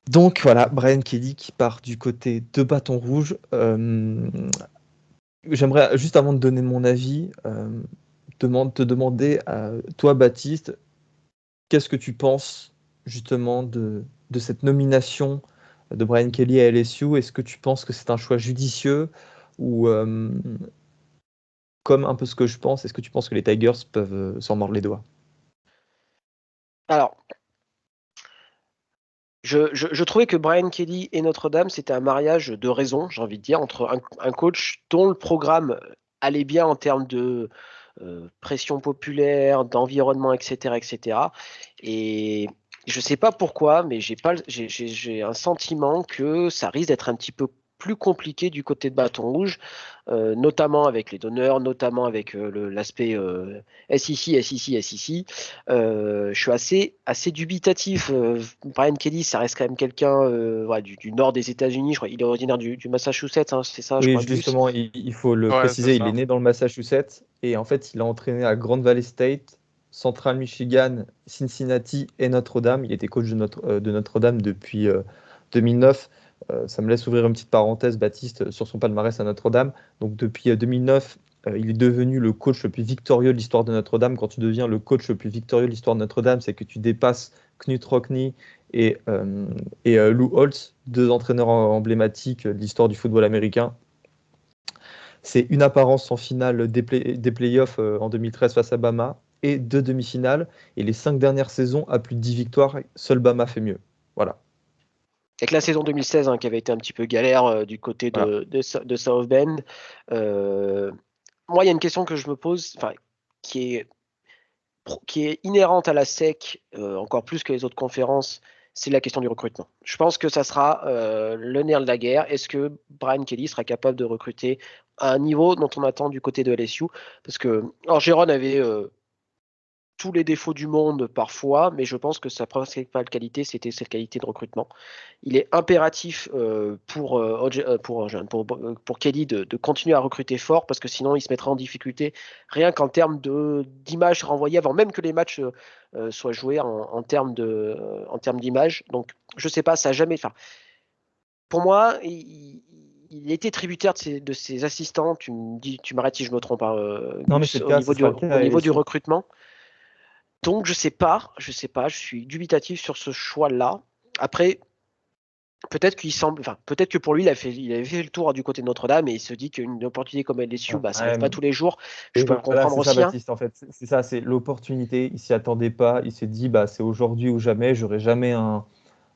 Donc voilà, Brian Kelly qui part du côté de Bâton Rouge. J'aimerais, juste avant de donner mon avis, te demander à toi, Baptiste, qu'est-ce que tu penses justement de cette nomination de Brian Kelly à LSU? Est-ce que tu penses que c'est un choix judicieux ou comme un peu ce que je pense, est-ce que tu penses que les Tigers peuvent s'en mordre les doigts? Alors, je trouvais que Brian Kelly et Notre-Dame, c'était un mariage de raison, j'ai envie de dire, entre un coach dont le programme allait bien en termes de pression populaire, d'environnement, etc., etc. Et je ne sais pas pourquoi, mais j'ai un sentiment que ça risque d'être un petit peu plus compliqué du côté de Bâton Rouge, notamment avec les donneurs, notamment avec l'aspect SEC. Je suis assez dubitatif. Brian Kelly, ça reste quand même quelqu'un du nord des États-Unis. Je crois il est originaire du Massachusetts, hein, c'est ça, je Oui, crois, Gus. justement, il faut le Ouais, c'est préciser, il est ça. né dans le Massachusetts et en fait, il a entraîné à Grand Valley State, Central Michigan, Cincinnati et Notre-Dame. Il était coach de Notre-Dame depuis 2009. Ça me laisse ouvrir une petite parenthèse, Baptiste, sur son palmarès à Notre-Dame. Donc, depuis 2009, il est devenu le coach le plus victorieux de l'histoire de Notre-Dame. Quand tu deviens le coach le plus victorieux de l'histoire de Notre-Dame, c'est que tu dépasses Knut Rockne et Lou Holtz, deux entraîneurs emblématiques de l'histoire du football américain. C'est une apparence en finale des playoffs en 2013 face à Bama et deux demi-finales. Et les 5 dernières saisons, à plus de 10 victoires, seul Bama fait mieux. Voilà. Avec la saison 2016 qui avait été un petit peu galère du côté Voilà. de South Bend. Moi, il y a une question que je me pose, qui est inhérente à la SEC, encore plus que les autres conférences, c'est la question du recrutement. Je pense que ça sera le nerf de la guerre. Est-ce que Brian Kelly sera capable de recruter à un niveau dont on attend du côté de LSU? Parce que Orgeron avait tous les défauts du monde parfois, mais je pense que sa principale qualité, c'était cette qualité de recrutement. Il est impératif pour Kelly de continuer à recruter fort parce que sinon il se mettra en difficulté rien qu'en termes d'image renvoyée avant même que les matchs soient joués en termes d'image. Donc je sais pas, ça a jamais. Enfin, pour moi, il était tributaire de ses assistants. Tu m'arrêtes si je me trompe, Non, mais Gus, c'est le cas, ce sera le cas au à niveau du LSU. recrutement. Donc je sais pas, je suis dubitatif sur ce choix-là. Après, peut-être que pour lui, il avait fait le tour du côté de Notre-Dame et il se dit qu'une opportunité comme LSU, ça Ouais, arrive pas tous les jours. Je et peux le voilà, comprendre c'est ça, aussi, hein. Baptiste, en fait. C'est ça, c'est l'opportunité. Il s'y attendait pas. Il s'est dit, c'est aujourd'hui ou jamais. J'aurai jamais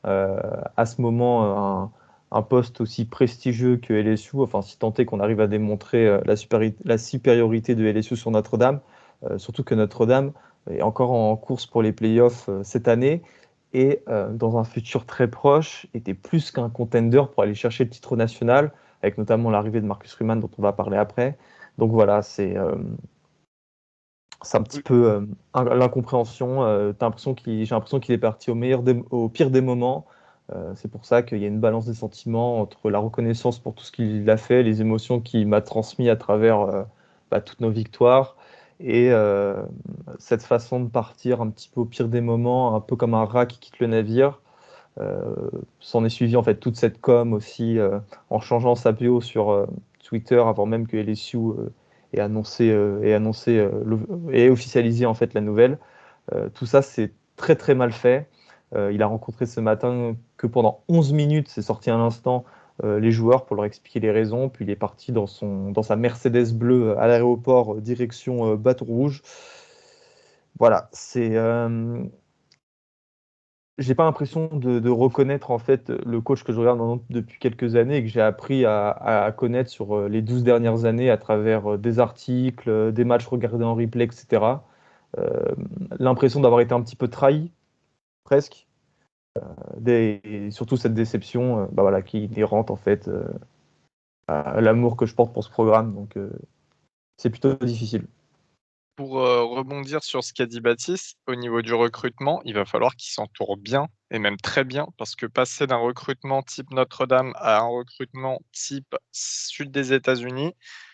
à ce moment un poste aussi prestigieux que LSU. Enfin, si tant est qu'on arrive à démontrer la supériorité de LSU sur Notre-Dame, surtout que Notre-Dame est encore en course pour les playoffs cette année et dans un futur très proche était plus qu'un contender pour aller chercher le titre national avec notamment l'arrivée de Marcus Rümann, dont on va parler après. Donc voilà, c'est un petit peu l'incompréhension. J'ai l'impression qu'il est parti au pire des moments. C'est pour ça qu'il y a une balance des sentiments entre la reconnaissance pour tout ce qu'il a fait, les émotions qu'il m'a transmises à travers toutes nos victoires, et cette façon de partir un petit peu au pire des moments, un peu comme un rat qui quitte le navire. S'en est suivi en fait toute cette com aussi, en changeant sa bio sur Twitter avant même que LSU ait officialisé en fait la nouvelle. Tout ça, c'est très très mal fait. Il a rencontré ce matin que pendant 11 minutes, c'est sorti à l'instant, les joueurs pour leur expliquer les raisons. Puis il est parti dans sa Mercedes bleue à l'aéroport, direction Baton Rouge. Voilà, j'ai pas l'impression de reconnaître en fait le coach que je regarde depuis quelques années et que j'ai appris à connaître sur les 12 dernières années à travers des articles, des matchs regardés en replay, etc. L'impression d'avoir été un petit peu trahi, presque. Et surtout cette déception voilà, qui est inhérente en fait à l'amour que je porte pour ce programme. Donc c'est plutôt difficile. Pour rebondir sur ce qu'a dit Baptiste, au niveau du recrutement, il va falloir qu'il s'entoure bien, et même très bien, parce que passer d'un recrutement type Notre-Dame à un recrutement type sud des États-Unis,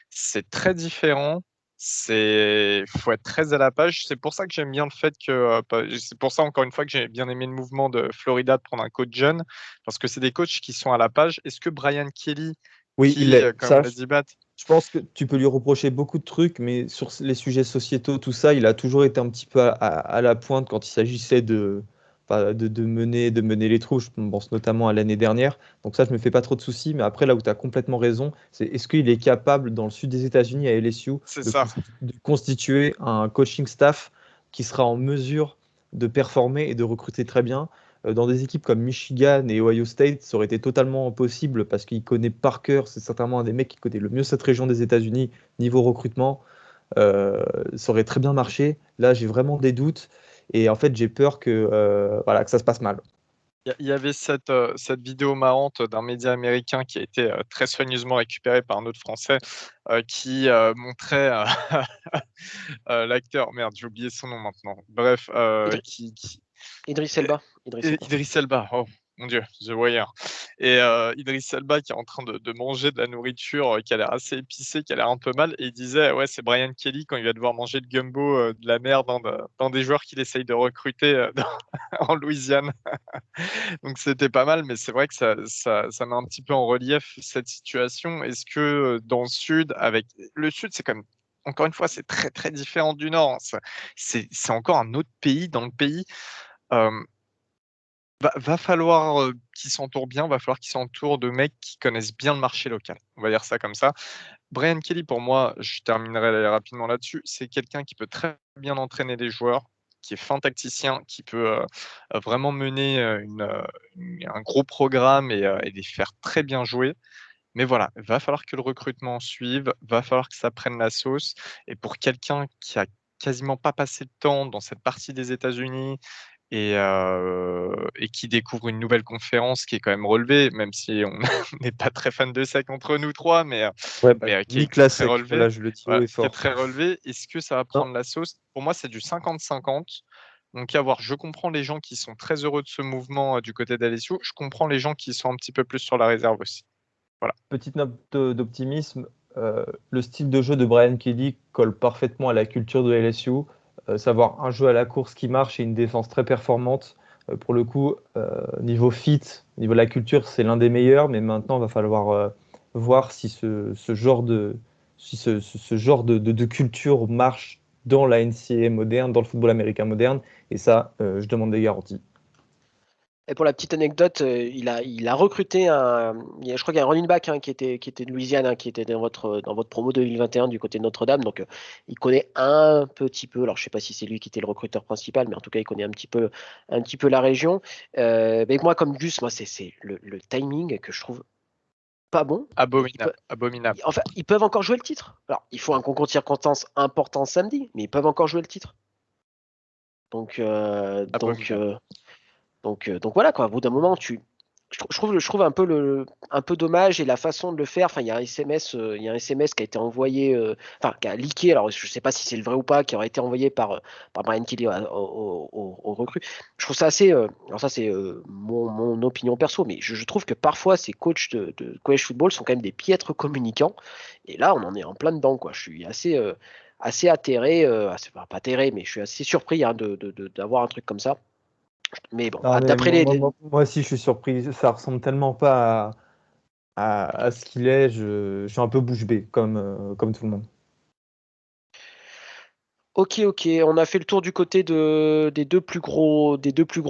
c'est très différent. Faut être très à la page. C'est pour ça que j'aime bien le fait que, c'est pour ça encore une fois que j'ai bien aimé le mouvement de Florida de prendre un coach jeune, parce que c'est des coachs qui sont à la page. Est-ce que Brian Kelly, Oui, il est. comme Ça, l'a dit Bat, je pense que tu peux lui reprocher beaucoup de trucs, mais sur les sujets sociétaux, tout ça, il a toujours été un petit peu à la pointe quand il s'agissait de mener les troupes. Je pense notamment à l'année dernière. Donc ça, je me fais pas trop de soucis. Mais après, là où tu as complètement raison, c'est est-ce qu'il est capable, dans le sud des États-Unis, à LSU, c'est de, ça. de constituer un coaching staff qui sera en mesure de performer et de recruter très bien? Dans des équipes comme Michigan et Ohio State, ça aurait été totalement possible parce qu'il connaît par cœur, c'est certainement un des mecs qui connaît le mieux cette région des États-Unis niveau recrutement. Ça aurait très bien marché. Là, j'ai vraiment des doutes et en fait, j'ai peur que ça se passe mal. Il y avait cette vidéo marrante d'un média américain qui a été très soigneusement récupérée par un autre Français qui montrait l'acteur, merde, j'ai oublié son nom maintenant. Bref, Idriss Elba. Idriss Elba, oh mon Dieu, The Wire. Et Idriss Elba qui est en train de manger de la nourriture qui a l'air assez épicée, qui a l'air un peu mal, et il disait, ouais, c'est Brian Kelly quand il va devoir manger le gumbo de la merde dans des joueurs qu'il essaye de recruter en Louisiane. Donc c'était pas mal, mais c'est vrai que ça met un petit peu en relief cette situation. Est-ce que dans le sud, avec le sud, c'est comme encore une fois, c'est très très différent du nord, hein. C'est encore un autre pays dans le pays. Euh, va falloir qu'ils s'entourent bien, va falloir qu'ils s'entourent de mecs qui connaissent bien le marché local. On va dire ça comme ça. Brian Kelly, pour moi, je terminerai rapidement là-dessus, c'est quelqu'un qui peut très bien entraîner des joueurs, qui est fin tacticien, qui peut vraiment mener un gros programme et les faire très bien jouer. Mais voilà, va falloir que le recrutement suive, va falloir que ça prenne la sauce. Et pour quelqu'un qui a quasiment pas passé de temps dans cette partie des États-Unis et qui découvre une nouvelle conférence qui est quand même relevée, même si on n'est pas très fan de SEC entre nous trois, Ouais, qui nique est la très sec, relevée. voilà, je le dis haut Voilà, et qui est fort. très relevée. Est-ce que ça va Non, prendre la sauce? Pour moi, c'est du 50-50. Donc, à voir. Je comprends les gens qui sont très heureux de ce mouvement du côté d'LSU. Je comprends les gens qui sont un petit peu plus sur la réserve aussi. Voilà. petite note d'optimisme, le style de jeu de Brian Kelly colle parfaitement à la culture de LSU, savoir un jeu à la course qui marche et une défense très performante. Pour le coup, niveau fit, niveau de la culture, c'est l'un des meilleurs, mais maintenant, il va falloir voir si ce genre de culture marche dans la NCAA moderne, dans le football américain moderne, et ça, je demande des garanties. Et pour la petite anecdote, il a recruté je crois qu'il y a un running back qui était de Louisiane, qui était dans votre promo 2021 du côté de Notre-Dame. Donc, il connaît un petit peu. Alors, je sais pas si c'est lui qui était le recruteur principal, mais en tout cas, il connaît un petit peu la région. Mais moi, comme Gus, moi, c'est le timing que je trouve pas bon. Abominable. Abominable. Enfin, ils peuvent encore jouer le titre. Alors, il faut un concours de circonstances important samedi, mais ils peuvent encore jouer le titre. Donc, Abominable. donc voilà quoi. Au bout d'un moment, je trouve un peu dommage et la façon de le faire. Enfin, il y a un SMS qui a été envoyé, enfin, qui a leaké. Alors, je sais pas si c'est le vrai ou pas, qui aurait été envoyé par Brian Kelly aux recrues. Je trouve ça assez. Alors ça, c'est mon opinion perso, mais je trouve que parfois ces coachs de college football sont quand même des piètres communicants. Et là, on en est en plein dedans, quoi. Je suis assez atterré, pas atterré, mais je suis assez surpris hein, d'avoir un truc comme ça. Mais bon, Non, mais d'après moi aussi, je suis surpris. Ça ressemble tellement pas à ce qu'il est. Je suis un peu bouche bée, comme tout le monde. Ok, on a fait le tour du côté des deux plus gros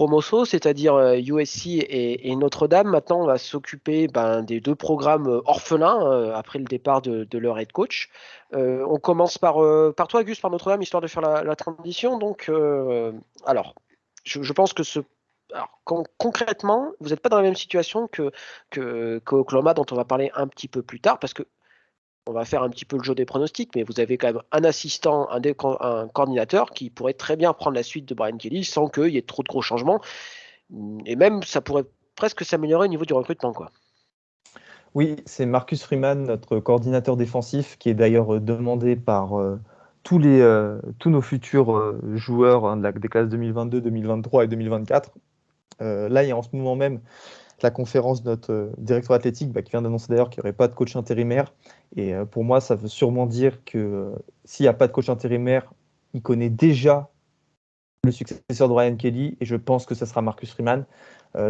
morceaux, c'est-à-dire USC et Notre-Dame. Maintenant, on va s'occuper des deux programmes orphelins après le départ de leur head coach. On commence par toi, Gus, par Notre-Dame, histoire de faire la transition. Donc, alors, je pense que concrètement, vous n'êtes pas dans la même situation qu'Oklahoma, dont on va parler un petit peu plus tard, parce que on va faire un petit peu le jeu des pronostics, mais vous avez quand même un assistant, un coordinateur qui pourrait très bien prendre la suite de Brian Kelly sans qu'il y ait trop de gros changements. Et même, ça pourrait presque s'améliorer au niveau du recrutement, quoi. Oui, c'est Marcus Freeman, notre coordinateur défensif, qui est d'ailleurs demandé par tous nos futurs joueurs hein, des classes 2022, 2023 et 2024. Là, il y a en ce moment même la conférence de notre directeur athlétique qui vient d'annoncer d'ailleurs qu'il n'y aurait pas de coach intérimaire. Et pour moi, ça veut sûrement dire que s'il n'y a pas de coach intérimaire, il connaît déjà le successeur de Ryan Kelly et je pense que ce sera Marcus Freeman.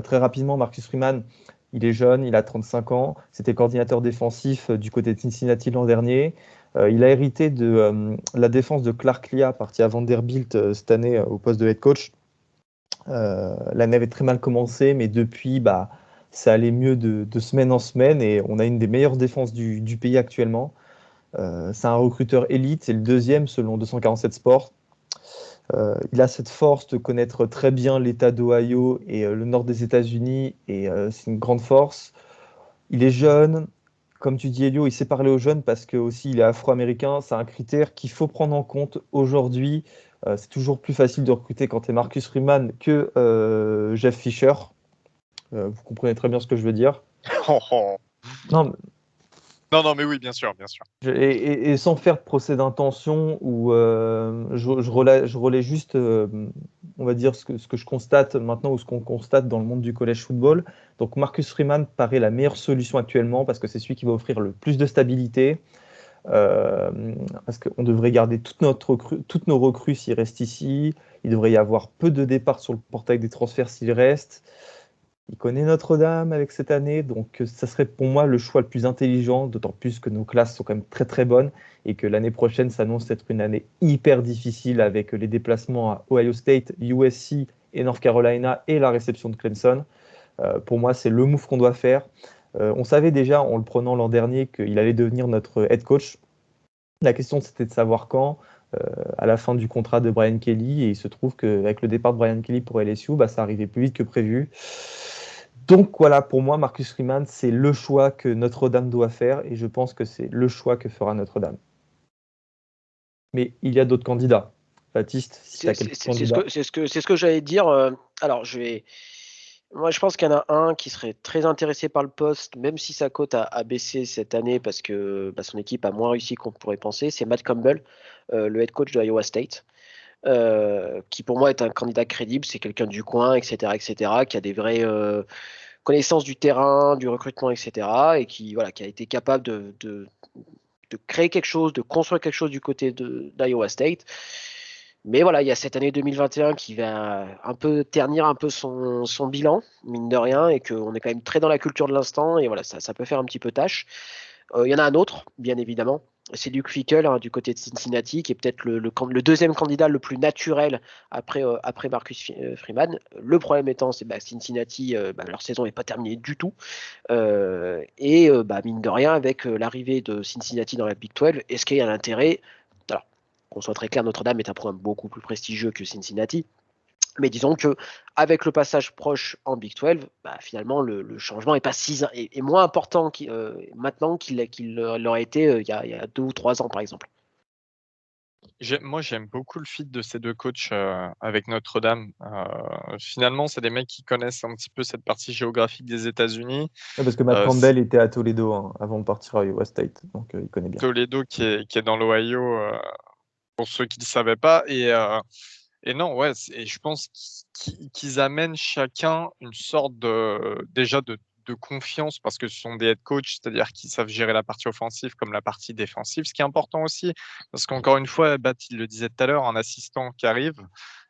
Très rapidement, Marcus Freeman, il est jeune, il a 35 ans, c'était coordinateur défensif du côté de Cincinnati l'an dernier. Il a hérité de la défense de Clark Lea, parti à Vanderbilt cette année au poste de head coach. L'année avait très mal commencé, mais depuis, ça allait mieux de semaine en semaine et on a une des meilleures défenses du pays actuellement. C'est un recruteur élite, c'est le deuxième selon 247 Sports. Il a cette force de connaître très bien l'État d'Ohio et le nord des États-Unis, et c'est une grande force. Il est jeune, comme tu dis, Elio, il sait parler aux jeunes parce que aussi il est afro-américain. C'est un critère qu'il faut prendre en compte aujourd'hui. C'est toujours plus facile de recruter quand tu es Marcus Freeman que Jeff Fisher. Vous comprenez très bien ce que je veux dire. Oh, oh. Non, Non, mais oui, bien sûr, bien sûr. et sans faire de procès d'intention, je relais juste, on va dire, ce que je constate maintenant ou ce qu'on constate dans le monde du college football. Donc Marcus Freeman paraît la meilleure solution actuellement parce que c'est celui qui va offrir le plus de stabilité. Parce qu'on devrait garder toutes nos recrues s'il reste ici. Il devrait y avoir peu de départs sur le portail des transferts s'il reste. Il connaît Notre-Dame avec cette année, donc ça serait pour moi le choix le plus intelligent, d'autant plus que nos classes sont quand même très très bonnes et que l'année prochaine s'annonce être une année hyper difficile avec les déplacements à Ohio State, USC et North Carolina et la réception de Clemson. Pour moi, c'est le move qu'on doit faire. On savait déjà en le prenant l'an dernier qu'il allait devenir notre head coach. La question c'était de savoir quand, à la fin du contrat de Brian Kelly, et il se trouve qu'avec le départ de Brian Kelly pour LSU, ça arrivait plus vite que prévu. Donc voilà, pour moi, Marcus Freeman, c'est le choix que Notre-Dame doit faire et je pense que c'est le choix que fera Notre-Dame. Mais il y a d'autres candidats. Baptiste, si tu as quelques candidats. C'est ce que j'allais dire. Alors, moi, je pense qu'il y en a un qui serait très intéressé par le poste, même si sa cote a baissé cette année parce que son équipe a moins réussi qu'on pourrait penser. C'est Matt Campbell, le head coach de Iowa State, qui pour moi est un candidat crédible. C'est quelqu'un du coin, etc., qui a des vraies connaissances du terrain, du recrutement, etc., et qui a été capable de créer quelque chose, de construire quelque chose du côté d'Iowa State. Mais voilà, il y a cette année 2021 qui va un peu ternir un peu son bilan, mine de rien, et qu'on est quand même très dans la culture de l'instant, et voilà, ça peut faire un petit peu tâche. Il y en a un autre, bien évidemment, c'est Luke Fickell du côté de Cincinnati, qui est peut-être le deuxième candidat le plus naturel après Marcus Freeman. Le problème étant, c'est Cincinnati, leur saison n'est pas terminée du tout. Mine de rien, avec l'arrivée de Cincinnati dans la Big 12, est-ce qu'il y a un intérêt? Alors, qu'on soit très clair, Notre-Dame est un programme beaucoup plus prestigieux que Cincinnati. Mais disons que avec le passage proche en Big 12, finalement, le changement est moins important maintenant qu'il l'aurait été il y a 2 ou 3 ans, par exemple. Moi, j'aime beaucoup le fit de ces deux coachs avec Notre-Dame. Finalement, c'est des mecs qui connaissent un petit peu cette partie géographique des États-Unis. Ouais, parce que Matt Euh, Campbell était à Toledo avant de partir à Iowa State, donc il connaît bien. Toledo qui est dans l'Ohio, pour ceux qui ne le savaient pas. Et non, ouais, et je pense qu'ils amènent chacun une sorte déjà de confiance parce que ce sont des head coachs, c'est-à-dire qu'ils savent gérer la partie offensive comme la partie défensive, ce qui est important aussi, parce qu'encore une fois, Bat, il le disait tout à l'heure, un assistant qui arrive,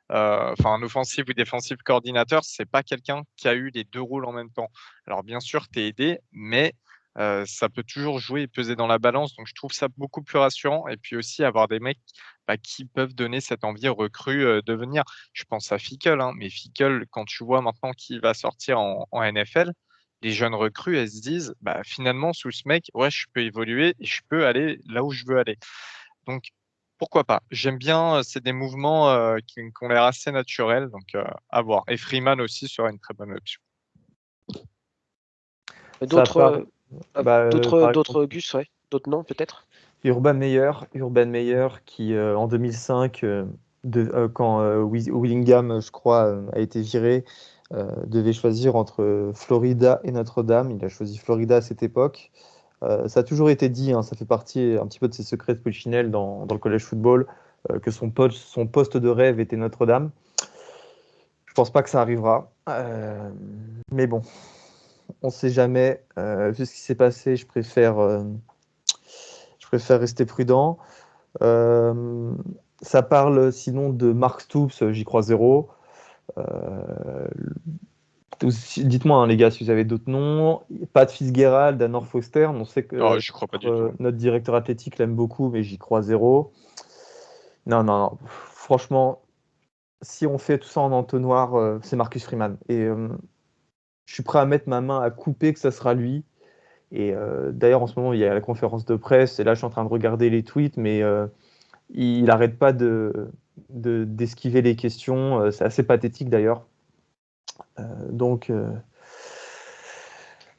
enfin un offensive ou défensive coordinateur, c'est pas quelqu'un qui a eu les deux rôles en même temps. Alors bien sûr, tu es aidé, mais ça peut toujours jouer et peser dans la balance. Donc je trouve ça beaucoup plus rassurant. Et puis aussi avoir des mecs qui peuvent donner cette envie aux recrues de venir. Je pense à Fickle, hein, mais Fickle, quand tu vois maintenant qu'il va sortir en NFL, les jeunes recrues, elles se disent, finalement, sous ce mec, ouais, je peux évoluer et je peux aller là où je veux aller. Donc, pourquoi pas? J'aime bien, c'est des mouvements qui ont l'air assez naturels, donc à voir. Et Freeman aussi sera une très bonne option. Ça part, D'autres Gus, ouais. D'autres noms, peut-être? Urban Meyer qui en 2005, quand Willingham, je crois, a été viré, devait choisir entre Florida et Notre-Dame. Il a choisi Florida à cette époque. Ça a toujours été dit, hein, ça fait partie un petit peu de ses secrets de Polichinelle dans le college football, que son poste de rêve était Notre-Dame. Je pense pas que ça arrivera. Mais bon, on ne sait jamais. Vu ce qui s'est passé, je préfère rester prudent. Ça parle sinon de Mark Stoops, j'y crois zéro. Dites-moi, hein, les gars, si vous avez d'autres noms. Pat Fitzgerald, Danor Foster, on sait que Oh, je crois pas du tout. notre directeur athlétique l'aime beaucoup, mais j'y crois zéro. Non, non, non. Franchement, si on fait tout ça en entonnoir, c'est Marcus Freeman. Et je suis prêt à mettre ma main à couper que ça sera lui. Et d'ailleurs, en ce moment, il y a la conférence de presse, et là, je suis en train de regarder les tweets, mais il n'arrête pas d'esquiver les questions. C'est assez pathétique d'ailleurs. Donc,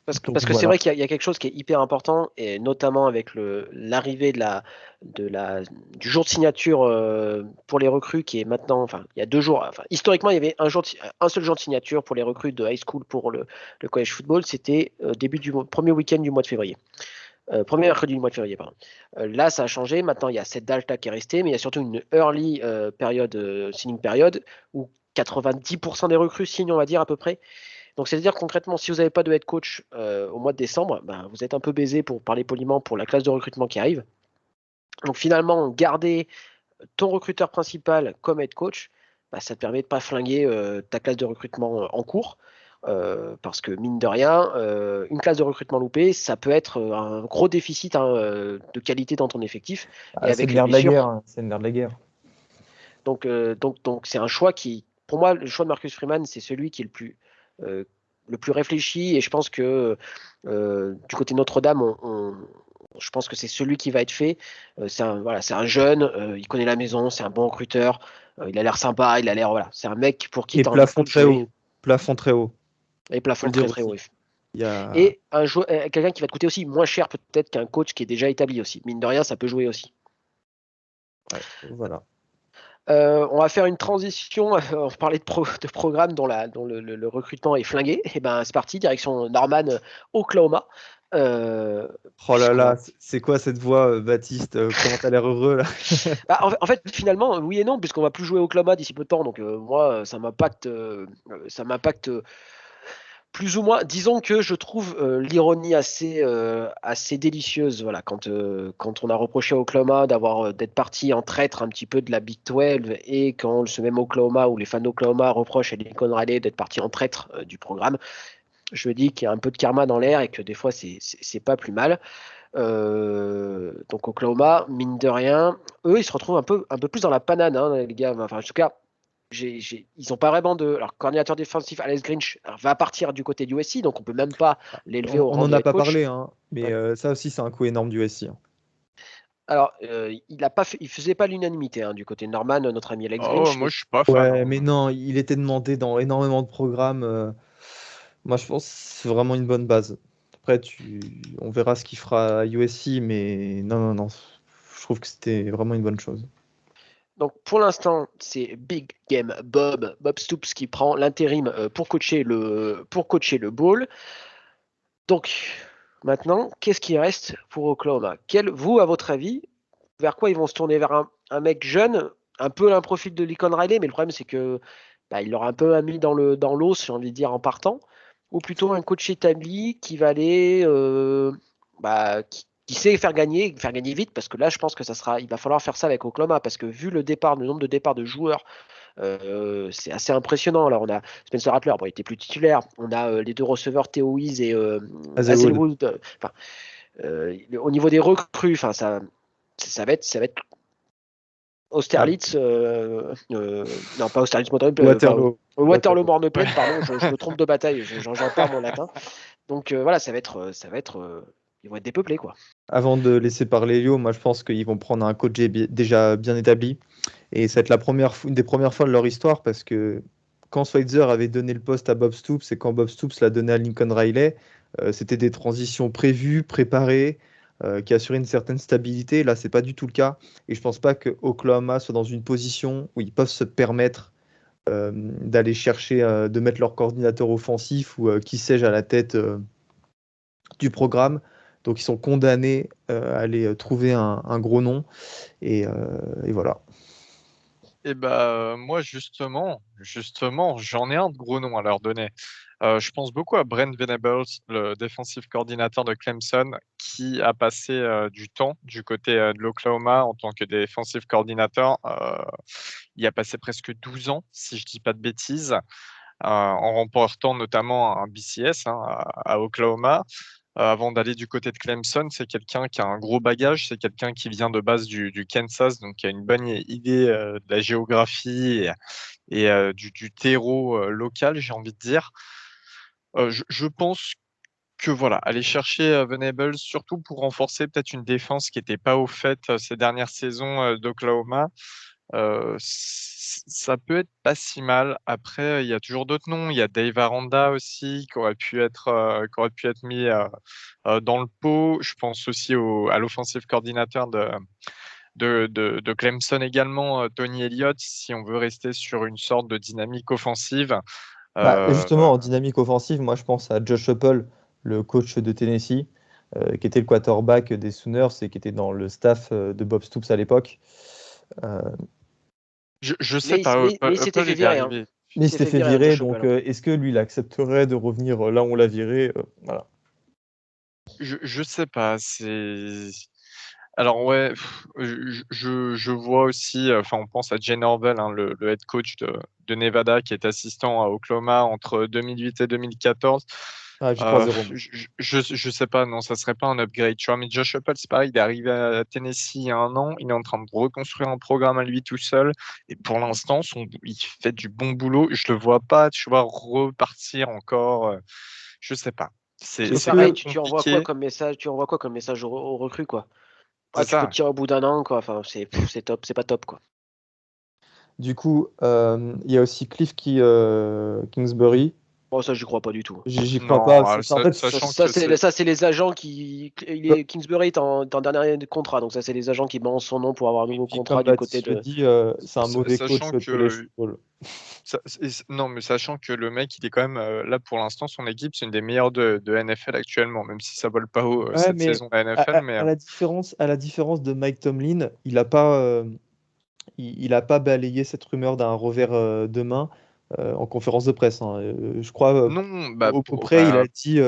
Parce que c'est voilà. vrai qu'il y a quelque chose qui est hyper important, et notamment avec l'arrivée du jour de signature pour les recrues, qui est maintenant, enfin, il y a 2 jours. Enfin, historiquement, il y avait un seul jour de signature pour les recrues de high school pour le college football. C'était premier week-end du mois de février. Premier mercredi du mois de février, pardon. Là, ça a changé. Maintenant, il y a cette date-là qui est restée, mais il y a surtout une early signing période où 90% des recrues signent, on va dire, à peu près. Donc, c'est-à-dire concrètement, si vous n'avez pas de head coach au mois de décembre, vous êtes un peu baisé, pour parler poliment, pour la classe de recrutement qui arrive. Donc, finalement, garder ton recruteur principal comme head coach, ça te permet de ne pas flinguer ta classe de recrutement en cours. Parce que mine de rien, une classe de recrutement loupée, ça peut être un gros déficit de qualité dans ton effectif. Et C'est avec le les nerf de la blessures. guerre. Hein. C'est le nerf de la guerre. Donc c'est un choix qui, pour moi, le choix de Marcus Freeman, c'est celui qui est le plus réfléchi. Et je pense que du côté Notre-Dame, je pense que c'est celui qui va être fait. C'est un jeune, il connaît la maison, c'est un bon recruteur, il a l'air sympa, c'est un mec pour qui Et tu as envie plafond de très jouer. haut. Plafond très haut. Et Faut plafond le dire très très haut. aussi. Il y a... Et quelqu'un qui va te coûter aussi moins cher peut-être qu'un coach qui est déjà établi aussi. Mine de rien, ça peut jouer aussi. Ouais, voilà. On va faire une transition. On parlait de programme dont le recrutement est flingué. Et c'est parti, direction Norman, Oklahoma. Oh là là, c'est quoi cette voix, Baptiste? Comment t'as l'air heureux là? En fait, finalement, oui et non, puisqu'on va plus jouer Oklahoma d'ici peu de temps. Donc moi, ça m'impacte. Ça m'impacte plus ou moins. Disons que je trouve l'ironie assez délicieuse. Voilà, quand on a reproché à Oklahoma d'être parti en traître un petit peu de la Big 12, et quand ce même Oklahoma, ou les fans d'Oklahoma, reprochent à Lincoln Riley d'être parti en traître du programme, je me dis qu'il y a un peu de karma dans l'air et que des fois c'est pas plus mal. Donc Oklahoma, mine de rien, eux ils se retrouvent un peu plus dans la panade, hein, les gars. Enfin, en tout cas, ils n'ont pas vraiment de. Alors, coordinateur défensif Alex Grinch va partir du côté du USC, donc on peut même pas l'élever au On rang n'en de a head pas coach. parlé, hein, mais Ouais. ça aussi, c'est un coup énorme du SI. Hein. Alors, il faisait pas l'unanimité du côté de Norman, notre ami Alex Oh, Grinch, moi, mais je suis pas fan. Ouais, mais Hein. non, il était demandé dans énormément de programmes. Moi, je pense que c'est vraiment une bonne base. Après, on verra ce qu'il fera à USC, mais non, non, non. Je trouve que c'était vraiment une bonne chose. Donc pour l'instant, c'est Big Game Bob Stoops qui prend l'intérim pour coacher le bowl. Donc maintenant, qu'est-ce qui reste pour Oklahoma? Vous, à votre avis, vers quoi ils vont se tourner? Vers un mec jeune, un peu un profil de Lincoln Riley, mais le problème c'est que il l'aura un peu mis dans l'os, j'ai envie de dire, en partant, ou plutôt un coach établi qui va aller, qui sait faire gagner vite, parce que là, je pense que il va falloir faire ça avec Oklahoma, parce que vu le nombre de départs de joueurs, c'est assez impressionnant. Là, on a Spencer Rattler, bon, il était plus titulaire. On a les deux receveurs Theo Wease et Hazelwood. Au niveau des recrues, ça va être Austerlitz, non pas Austerlitz, Waterloo Morne-Plaine, pardon, je me trompe de bataille, j'en perds mon latin. Donc voilà, ils vont être dépeuplés, quoi. Avant de laisser parler Elio, moi je pense qu'ils vont prendre un coach déjà bien établi. Et ça va être une des premières fois de leur histoire parce que quand Schweitzer avait donné le poste à Bob Stoops et quand Bob Stoops l'a donné à Lincoln Riley, c'était des transitions prévues, préparées, qui assuraient une certaine stabilité. Là, c'est pas du tout le cas. Et je pense pas que Oklahoma soit dans une position où ils peuvent se permettre d'aller chercher, de mettre leur coordinateur offensif ou qui sais-je à la tête du programme. Donc ils sont condamnés à aller trouver un gros nom. Et voilà. Et moi justement, j'en ai un de gros nom à leur donner. Je pense beaucoup à Brent Venables, le défensif coordinateur de Clemson, qui a passé du temps du côté de l'Oklahoma en tant que défensif coordinateur. Il a passé presque 12 ans, si je dis pas de bêtises, en remportant notamment un BCS à Oklahoma. Avant d'aller du côté de Clemson, c'est quelqu'un qui a un gros bagage, c'est quelqu'un qui vient de base du Kansas, donc qui a une bonne idée de la géographie et du terreau local, j'ai envie de dire. Je pense que voilà, aller chercher Venables, surtout pour renforcer peut-être une défense qui n'était pas au fait ces dernières saisons d'Oklahoma, ça peut être pas si mal. Après, il y a toujours d'autres noms. Il y a Dave Aranda aussi qui aurait pu être mis dans le pot. Je pense aussi à l'offensive coordinateur de Clemson également, Tony Elliott, si on veut rester sur une sorte de dynamique offensive. Justement, en dynamique offensive, moi je pense à Josh Heupel, le coach de Tennessee, qui était le quarterback des Sooners et qui était dans le staff de Bob Stoops à l'époque. Je sais pas. Mais il s'était fait virer. Mais il s'était fait virer, donc est-ce que lui, il accepterait de revenir là où on l'a viré? Voilà. Je sais pas. Alors ouais, je vois aussi, on pense à Jay Norvell, le head coach de Nevada, qui est assistant à Oklahoma entre 2008 et 2014. J'y crois zéro. Je sais pas, non, ça serait pas un upgrade, tu vois. Mais Josh Heupel, c'est pareil, il est arrivé à Tennessee il y a un an, il est en train de reconstruire un programme à lui tout seul, et pour l'instant, il fait du bon boulot. Je le vois pas, tu vois, repartir encore. Je sais pas. C'est pareil, compliqué. tu envoies quoi comme message? Tu envoies quoi comme message aux recrues, quoi? Tu peux te tirer au bout d'un an, quoi. Enfin, c'est top, c'est pas top, quoi. Du coup, il y a aussi Cliff Kingsbury. Bon, ça, j'y crois pas du tout. J'y crois pas. Ça, c'est les agents qui. Kingsbury est en dernier contrat, donc ça, c'est les agents qui balancent son nom pour avoir un nouveau contrat du côté de. C'est un mauvais coach de college football. Non, mais sachant que le mec, il est quand même là pour l'instant, son équipe, c'est une des meilleures de NFL actuellement, même si ça vole pas haut cette saison de NFL. À la différence de Mike Tomlin, il n'a pas balayé cette rumeur d'un revers de main en conférence de presse. Je crois non, au peu près, il a dit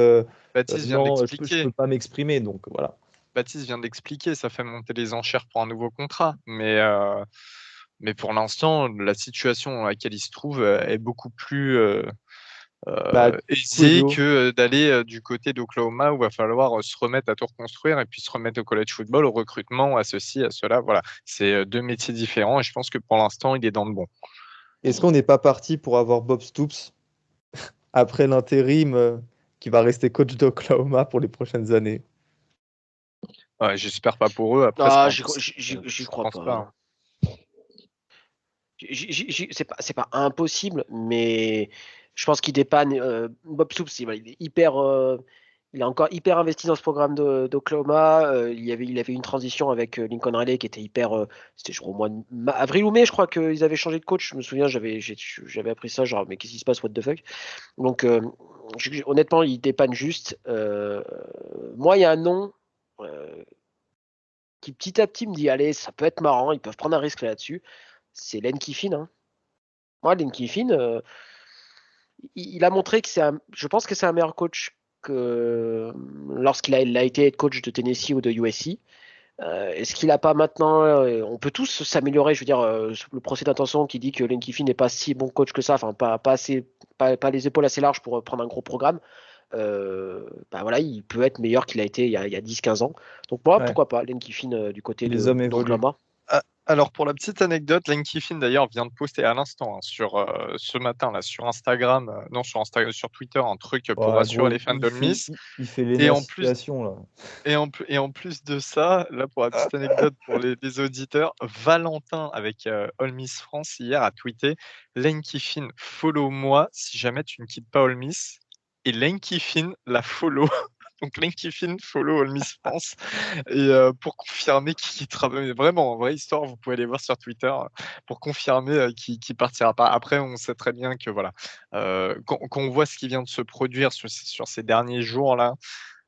Baptiste vient non, je d'expliquer. peux pas m'exprimer, donc voilà. Baptiste vient d'expliquer, ça fait monter les enchères pour un nouveau contrat, mais pour l'instant, la situation dans laquelle il se trouve est beaucoup plus aisée que d'aller du côté d'Oklahoma où il va falloir se remettre à tout reconstruire et puis se remettre au college football, au recrutement, à ceci, à cela. Voilà, c'est deux métiers différents et je pense que pour l'instant, il est dans le bon. Est-ce qu'on n'est pas parti pour avoir Bob Stoops après l'intérim qui va rester coach d'Oklahoma pour les prochaines années? Ouais, j'espère pas pour eux. Après, j'y crois pas. C'est pas impossible, mais je pense qu'il dépanne. Bob Stoops, il est il est encore hyper investi dans ce programme d'Oklahoma. Il avait une transition avec Lincoln Riley qui était hyper. C'était je crois au mois de avril ou mai, je crois qu'ils avaient changé de coach. Je me souviens, j'avais appris ça, genre mais qu'est-ce qui se passe, what the fuck. Donc honnêtement, il dépanne juste. Moi, il y a un nom qui petit à petit me dit allez, ça peut être marrant, ils peuvent prendre un risque là-dessus. C'est Lane Kiffin. Hein. Moi, Lane Kiffin, il a montré que je pense que c'est un meilleur coach que lorsqu'il a été head coach de Tennessee ou de USC. Est-ce qu'il n'a pas maintenant, on peut tous s'améliorer, je veux dire, le procès d'intention qui dit que Lane Kiffin n'est pas si bon coach que ça, enfin pas assez, pas les épaules assez larges pour prendre un gros programme. Bah voilà, il peut être meilleur qu'il a été il y a 10-15 ans. Donc moi, Ouais. pourquoi pas, Lane Kiffin du côté Les hommes évoluent. d'Oklahoma. Alors pour la petite anecdote, Lane Kiffin d'ailleurs vient de poster à l'instant sur ce matin là sur Instagram, non sur Instagram, sur Twitter un truc pour Ouais, rassurer gros, les fans de Miss. il fait Et en plus l'énonciation là. et en plus de ça, là pour la petite anecdote pour les auditeurs, Valentin avec All Miss France hier a tweeté Lane Kiffin follow moi si jamais tu ne quittes pas All Miss, et Lane Kiffin la follow. Donc Lane Kiffin follow All Miss France, et pour confirmer qu'il travaille vraiment en vraie histoire, vous pouvez aller voir sur Twitter pour confirmer qu'il partira pas. Après, on sait très bien que voilà, quand on voit ce qui vient de se produire sur ces derniers jours là,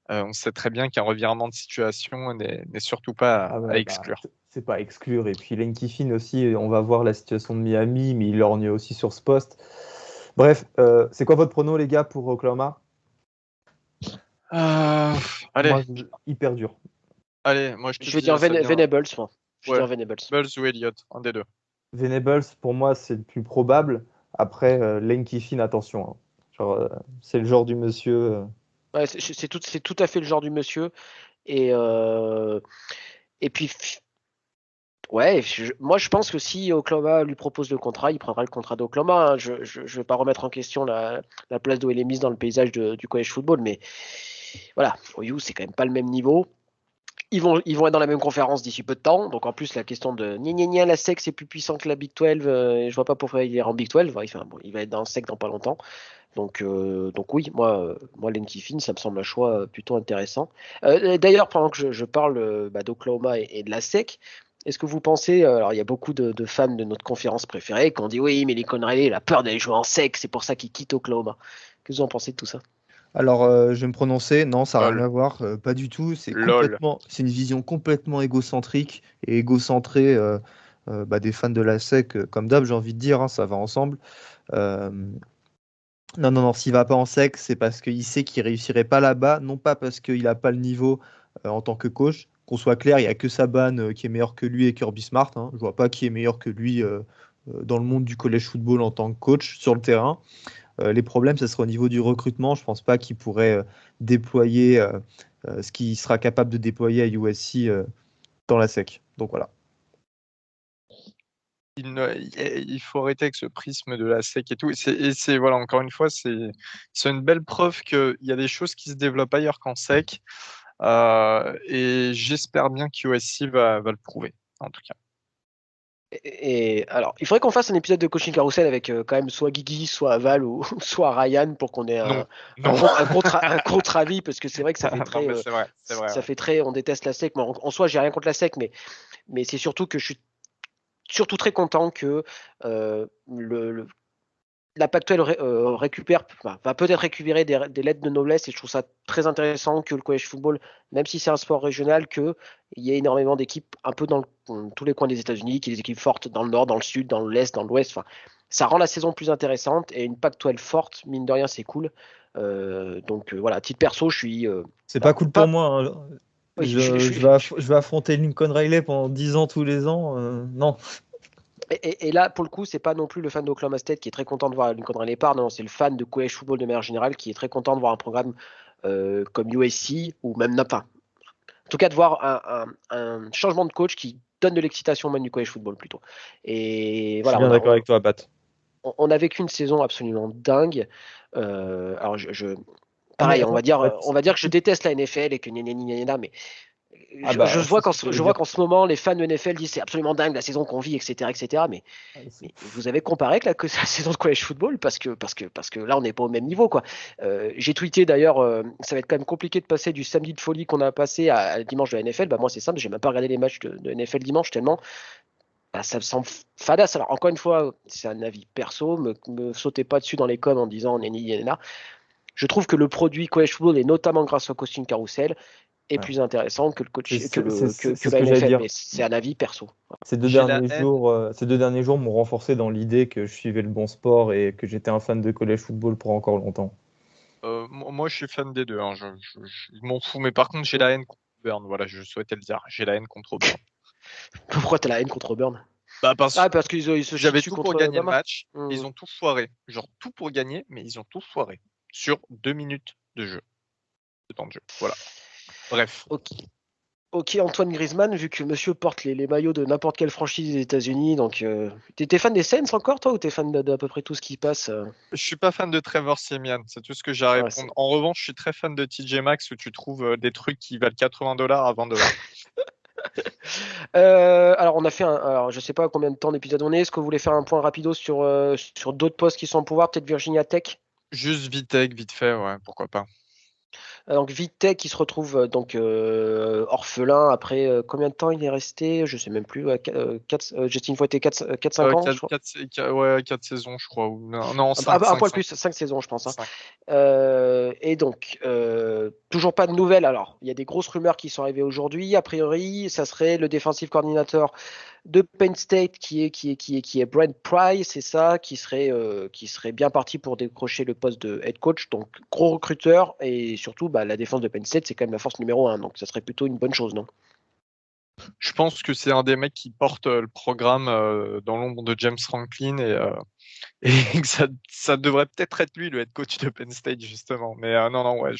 on sait très bien qu'un revirement de situation n'est surtout pas Ah ouais, à exclure. c'est pas à exclure. Et puis Lane Kiffin aussi, on va voir la situation de Miami, mais il lorgne aussi sur ce poste. Bref, c'est quoi votre prono, les gars, pour Oklahoma? Allez, Moi, hyper dur. moi je te Je vais dis, dire ça vient- Venables, moi. Je vais Ouais. dire Venables. Bulls ou Elliott, un des deux. Venables, pour moi, c'est le plus probable. Après, Lane Kiffin, attention. Hein. Genre, c'est le genre du monsieur. Ouais, c'est tout à fait le genre du monsieur. Et, et puis, ouais, moi je pense que si Oklahoma lui propose le contrat, il prendra le contrat d'Oklahoma. Hein. Je ne vais pas remettre en question la place d'où elle est mise dans le paysage du college football, mais voilà, OU c'est quand même pas le même niveau. Ils vont être dans la même conférence d'ici peu de temps. Donc en plus, la question de la SEC c'est plus puissant que la Big 12. Et je vois pas pourquoi il est en Big 12. Enfin, bon, il va être dans le SEC dans pas longtemps. Donc oui, moi Lane Kiffin, ça me semble un choix plutôt intéressant. D'ailleurs, pendant que je parle d'Oklahoma et de la SEC, est-ce que vous pensez, alors il y a beaucoup de fans de notre conférence préférée qui ont dit oui, mais Lincoln Riley, il a peur d'aller jouer en SEC, c'est pour ça qu'il quitte Oklahoma. Qu'est-ce que vous en pensez de tout ça? Alors, je vais me prononcer. Non, ça n'a rien Lol. à voir. Pas du tout. Lol. C'est une vision complètement égocentrique et égocentrée des fans de la SEC, comme d'hab, j'ai envie de dire. Hein, ça va ensemble. Euh, non. S'il va pas en SEC, c'est parce qu'il sait qu'il réussirait pas là-bas. Non pas parce qu'il n'a pas le niveau en tant que coach. Qu'on soit clair, il n'y a que Saban qui est meilleur que lui et Kirby Smart. Hein. Je vois pas qui est meilleur que lui dans le monde du college football en tant que coach sur le terrain. Les problèmes, ce sera au niveau du recrutement. Je ne pense pas qu'il pourrait déployer ce qu'il sera capable de déployer à USC dans la SEC. Donc voilà. Il faut arrêter avec ce prisme de la SEC et tout. Voilà, encore une fois, c'est une belle preuve qu'il y a des choses qui se développent ailleurs qu'en SEC. Et j'espère bien que USC va le prouver, en tout cas. Et alors, il faudrait qu'on fasse un épisode de Coaching Carousel avec quand même soit Guigui, soit Val ou soit Ryan pour qu'on ait Non. un contre-avis parce que c'est vrai que ça fait Non, très, mais c'est vrai. ça fait très, on déteste la SEC. Mais en soi, j'ai rien contre la SEC, mais c'est surtout que je suis surtout très content que la Pac-12 va peut-être récupérer des lettres de noblesse et je trouve ça très intéressant que le college football, même si c'est un sport régional, qu'il y ait énormément d'équipes un peu dans tous les coins des États-Unis, qu'il y ait des équipes fortes dans le nord, dans le sud, dans l'est, dans l'ouest. Enfin, ça rend la saison plus intéressante et une Pac-12 forte, mine de rien, c'est cool. Voilà, à titre perso, je suis. C'est pas cool pour moi. Hein. Oui, Je vais affronter Lincoln Riley pendant 10 ans tous les ans. Non. Et là, pour le coup, c'est pas non plus le fan d'Oklahoma State qui est très content de voir Lincoln Riley part. Non, c'est le fan de college football de manière générale qui est très content de voir un programme comme USC ou même Napa. En tout cas, de voir un changement de coach qui donne de l'excitation même du college football plutôt. Et Je suis voilà, bien d'accord avec toi, Bat. on a vécu une saison absolument dingue. Alors, pareil, on va dire que je déteste la NFL et que mais Je vois c'est ce que je j'allais vois dire. qu'en ce moment, les fans de NFL disent c'est absolument dingue la saison qu'on vit, etc., etc. Mais vous avez comparé avec la saison de college football parce que là, on n'est pas au même niveau, quoi. J'ai tweeté d'ailleurs, ça va être quand même compliqué de passer du samedi de folie qu'on a passé à dimanche de la NFL. Bah, moi, c'est simple, j'ai même pas regardé les matchs de NFL dimanche tellement bah, ça me semble fadasse. Alors, encore une fois, c'est un avis perso, me sautez pas dessus dans les coms en disant nenni, nenna. Je trouve que le produit college football, et notamment grâce au coaching carousel, est Ouais. plus intéressant que le C'est coach, que c'est ce la que j'allais NFL. dire. Mais c'est un avis perso. J'ai la haine. Ces 2 derniers jours m'ont renforcé dans l'idée que je suivais le bon sport et que j'étais un fan de college football pour encore longtemps. Moi, je suis fan des deux. Hein. Je m'en fous. Mais par contre, j'ai la haine contre Auburn. Voilà, je souhaitais le dire. J'ai la haine contre Auburn. Pourquoi t'as la haine contre Burn? Bah, parce Ah, que parce qu'ils se chient j'avais dessus tout pour contre gagner le Alabama. match. Ils ont tout foiré. Genre tout pour gagner, mais ils ont tout foiré. Sur 2 minutes de jeu. De temps de jeu. Voilà. Bref. Ok. Ok, Antoine Griezmann, vu que monsieur porte les maillots de n'importe quelle franchise des États-Unis, donc t'es fan des Saints encore, toi, ou t'es fan d'à peu près tout ce qui passe Je suis pas fan de Trevor Siemian. C'est tout ce que j'ai à ouais, répondre. En revanche, je suis très fan de TJ Maxx où tu trouves des trucs qui valent $80 à $20. Alors, on a fait alors, je sais pas combien de temps d'épisode on est. Est-ce que vous voulez faire un point rapido sur d'autres postes qui sont en pouvoir, peut-être Virginia Tech? Juste vite fait, ouais, pourquoi pas. Donc Vitek qui se retrouve orphelin après combien de temps il est resté? Je sais même plus. Justin Fouetté 4-5 ans, je crois. Ouais, 4 saisons, je crois. Ou, non, Un 5, poil plus, 5 saisons, je pense. Hein. 5. Et donc, toujours pas de nouvelles. Alors, il y a des grosses rumeurs qui sont arrivées aujourd'hui. A priori, ça serait le défensif coordinateur de Penn State qui est Brent Pry, c'est ça, qui serait bien parti pour décrocher le poste de head coach. Donc, gros recruteur et surtout, bah, la défense de Penn State, c'est quand même la force numéro 1. Donc, ça serait plutôt une bonne chose, non? Je pense que c'est un des mecs qui porte le programme dans l'ombre de James Franklin et que ça devrait peut-être être lui le head coach de Penn State justement. Mais non, ouais,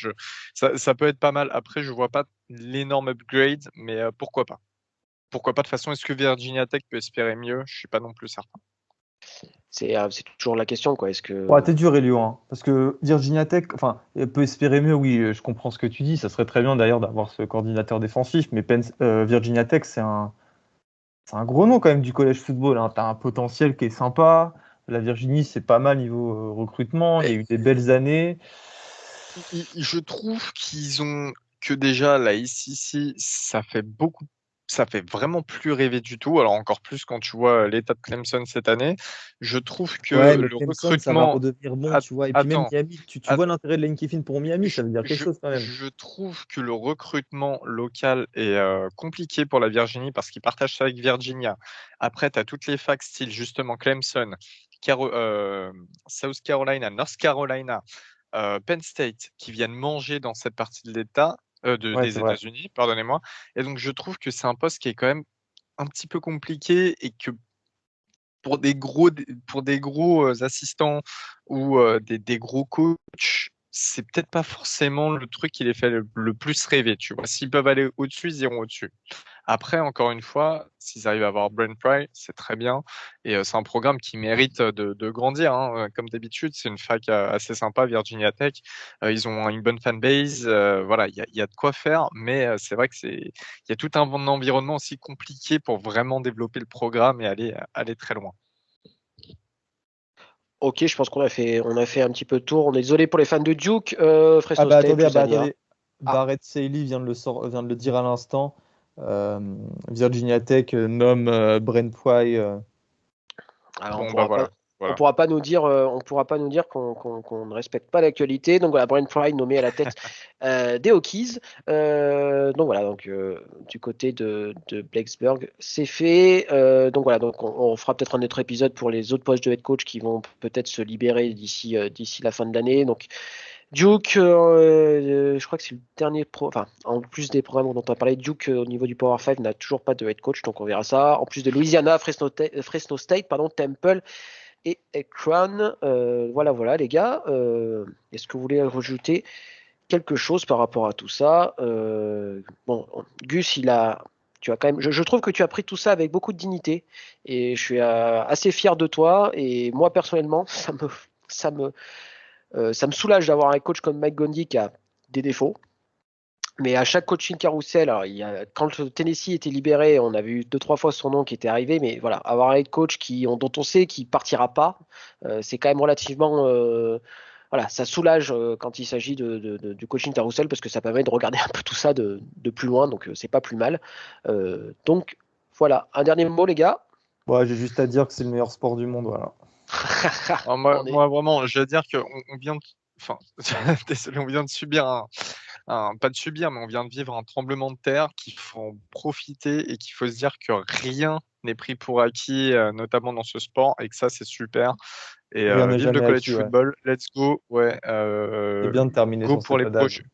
ça peut être pas mal. Après, je vois pas l'énorme upgrade, mais pourquoi pas? Pourquoi pas? De toute façon, est-ce que Virginia Tech peut espérer mieux? Je suis pas non plus certain. C'est toujours la question, quoi. Est-ce Ouais, que t'es dur, Elio, hein, parce que Virginia Tech, enfin, elle peut espérer mieux, oui, je comprends ce que tu dis. Ça serait très bien d'ailleurs d'avoir ce coordinateur défensif, mais Virginia Tech, c'est un gros nom quand même du college football. Hein. T'as un potentiel qui est sympa. La Virginie, c'est pas mal niveau recrutement. Il y a eu des belles années. Je trouve qu'ils ont que déjà la ACC, ça fait vraiment plus rêver du tout. Alors encore plus quand tu vois l'état de Clemson cette année. Je trouve que Ouais, mais le Clemson, ça va recrutement, redevenir bon, tu vois. Et puis même attends, Miami, tu att- vois l'intérêt de Lane Kiffin pour Miami, ça veut dire quelque chose quand même. je trouve que le recrutement local est compliqué pour la Virginie parce qu'ils partagent ça avec Virginia. Après, tu as toutes les facs style justement Clemson, South Carolina, North Carolina, Penn State qui viennent manger dans cette partie de l'État, Ouais, des c'est vrai. États-Unis, pardonnez-moi. Et donc je trouve que c'est un poste qui est quand même un petit peu compliqué et que pour des gros assistants ou des gros coachs, c'est peut-être pas forcément le truc qui les fait le plus rêver, tu vois. S'ils peuvent aller au-dessus, ils iront au-dessus. Après, encore une fois, s'ils arrivent à avoir Brent Pry, c'est très bien. Et c'est un programme qui mérite de grandir. Hein. Comme d'habitude, c'est une fac assez sympa, Virginia Tech. Ils ont une bonne fanbase. Voilà, il y a de quoi faire. Mais c'est vrai que il y a tout un environnement aussi compliqué pour vraiment développer le programme et aller très loin. ok, je pense on a fait un petit peu le tour. On est désolé pour les fans de Duke, Ah Fresno bah State, attendez, plus à dire. attendez. Ah, Barrett Saley vient de le dire à l'instant. Euh, Virginia Tech nomme Brent Pry. alors Bon, bah voilà. Voilà. on pourra pas nous dire qu'on ne respecte pas l'actualité. Donc voilà, Brent Pry nommé à la tête des Hokies. Donc voilà, donc du côté de Blacksburg, c'est fait. Donc voilà, donc on fera peut-être un autre épisode pour les autres postes de head coach qui vont peut-être se libérer d'ici la fin de l'année. Donc Duke, je crois que c'est le dernier enfin, en plus des programmes dont on a parlé, Duke au niveau du Power 5 n'a toujours pas de head coach, donc on verra ça. En plus de Louisiana, Fresno State, pardon, Temple et Akron. Voilà les gars. Est-ce que vous voulez rajouter quelque chose par rapport à tout ça? Bon, Gus, tu as quand même, je trouve que tu as pris tout ça avec beaucoup de dignité et je suis assez fier de toi. Et moi personnellement, ça me soulage d'avoir un coach comme Mike Gundy qui a des défauts. Mais à chaque coaching carousel, alors quand le Tennessee était libéré, on a vu 2-3 fois son nom qui était arrivé, mais voilà, avoir un head coach dont on sait qu'il partira pas, c'est quand même relativement, voilà, ça soulage quand il s'agit du coaching carousel parce que ça permet de regarder un peu tout ça de plus loin, donc c'est pas plus mal. Donc voilà, un dernier mot les gars. Ouais, j'ai juste à dire que c'est le meilleur sport du monde, voilà. Alors, moi, vraiment, je veux dire qu'on vient de, enfin, désolé, on vient de subir pas de subir, mais on vient de vivre un tremblement de terre qu'il faut en profiter et qu'il faut se dire que rien n'est pris pour acquis, notamment dans ce sport, et que ça, c'est super. Et Rien n'est vive le jamais college acquis, ouais. football, let's go, ouais, C'est bien de terminer go sur pour cet les adage.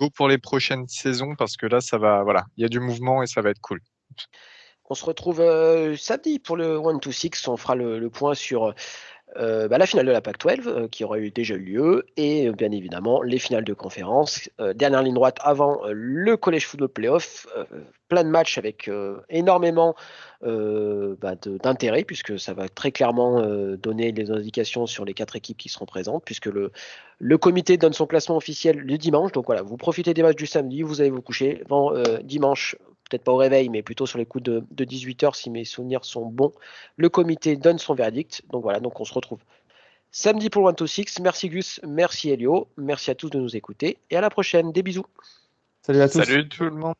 go pour les prochaines saisons parce que là, ça va, voilà, il y a du mouvement et ça va être cool. On se retrouve samedi pour le 1-2-6. On fera le point sur la finale de la Pac-12 qui aura déjà eu lieu et bien évidemment les finales de conférence. Dernière ligne droite avant le College Football Playoff. Plein de matchs avec énormément d'intérêt puisque ça va très clairement donner des indications sur les 4 équipes qui seront présentes puisque le comité donne son classement officiel le dimanche. Donc voilà, vous profitez des matchs du samedi, vous allez vous coucher. Dimanche, peut-être pas au réveil, mais plutôt sur les coups de 18h si mes souvenirs sont bons. Le comité donne son verdict. Donc voilà, donc on se retrouve samedi pour le 1-2-6. Merci Gus, merci Elio, merci à tous de nous écouter et à la prochaine. Des bisous. Salut à tous. Salut tout le monde.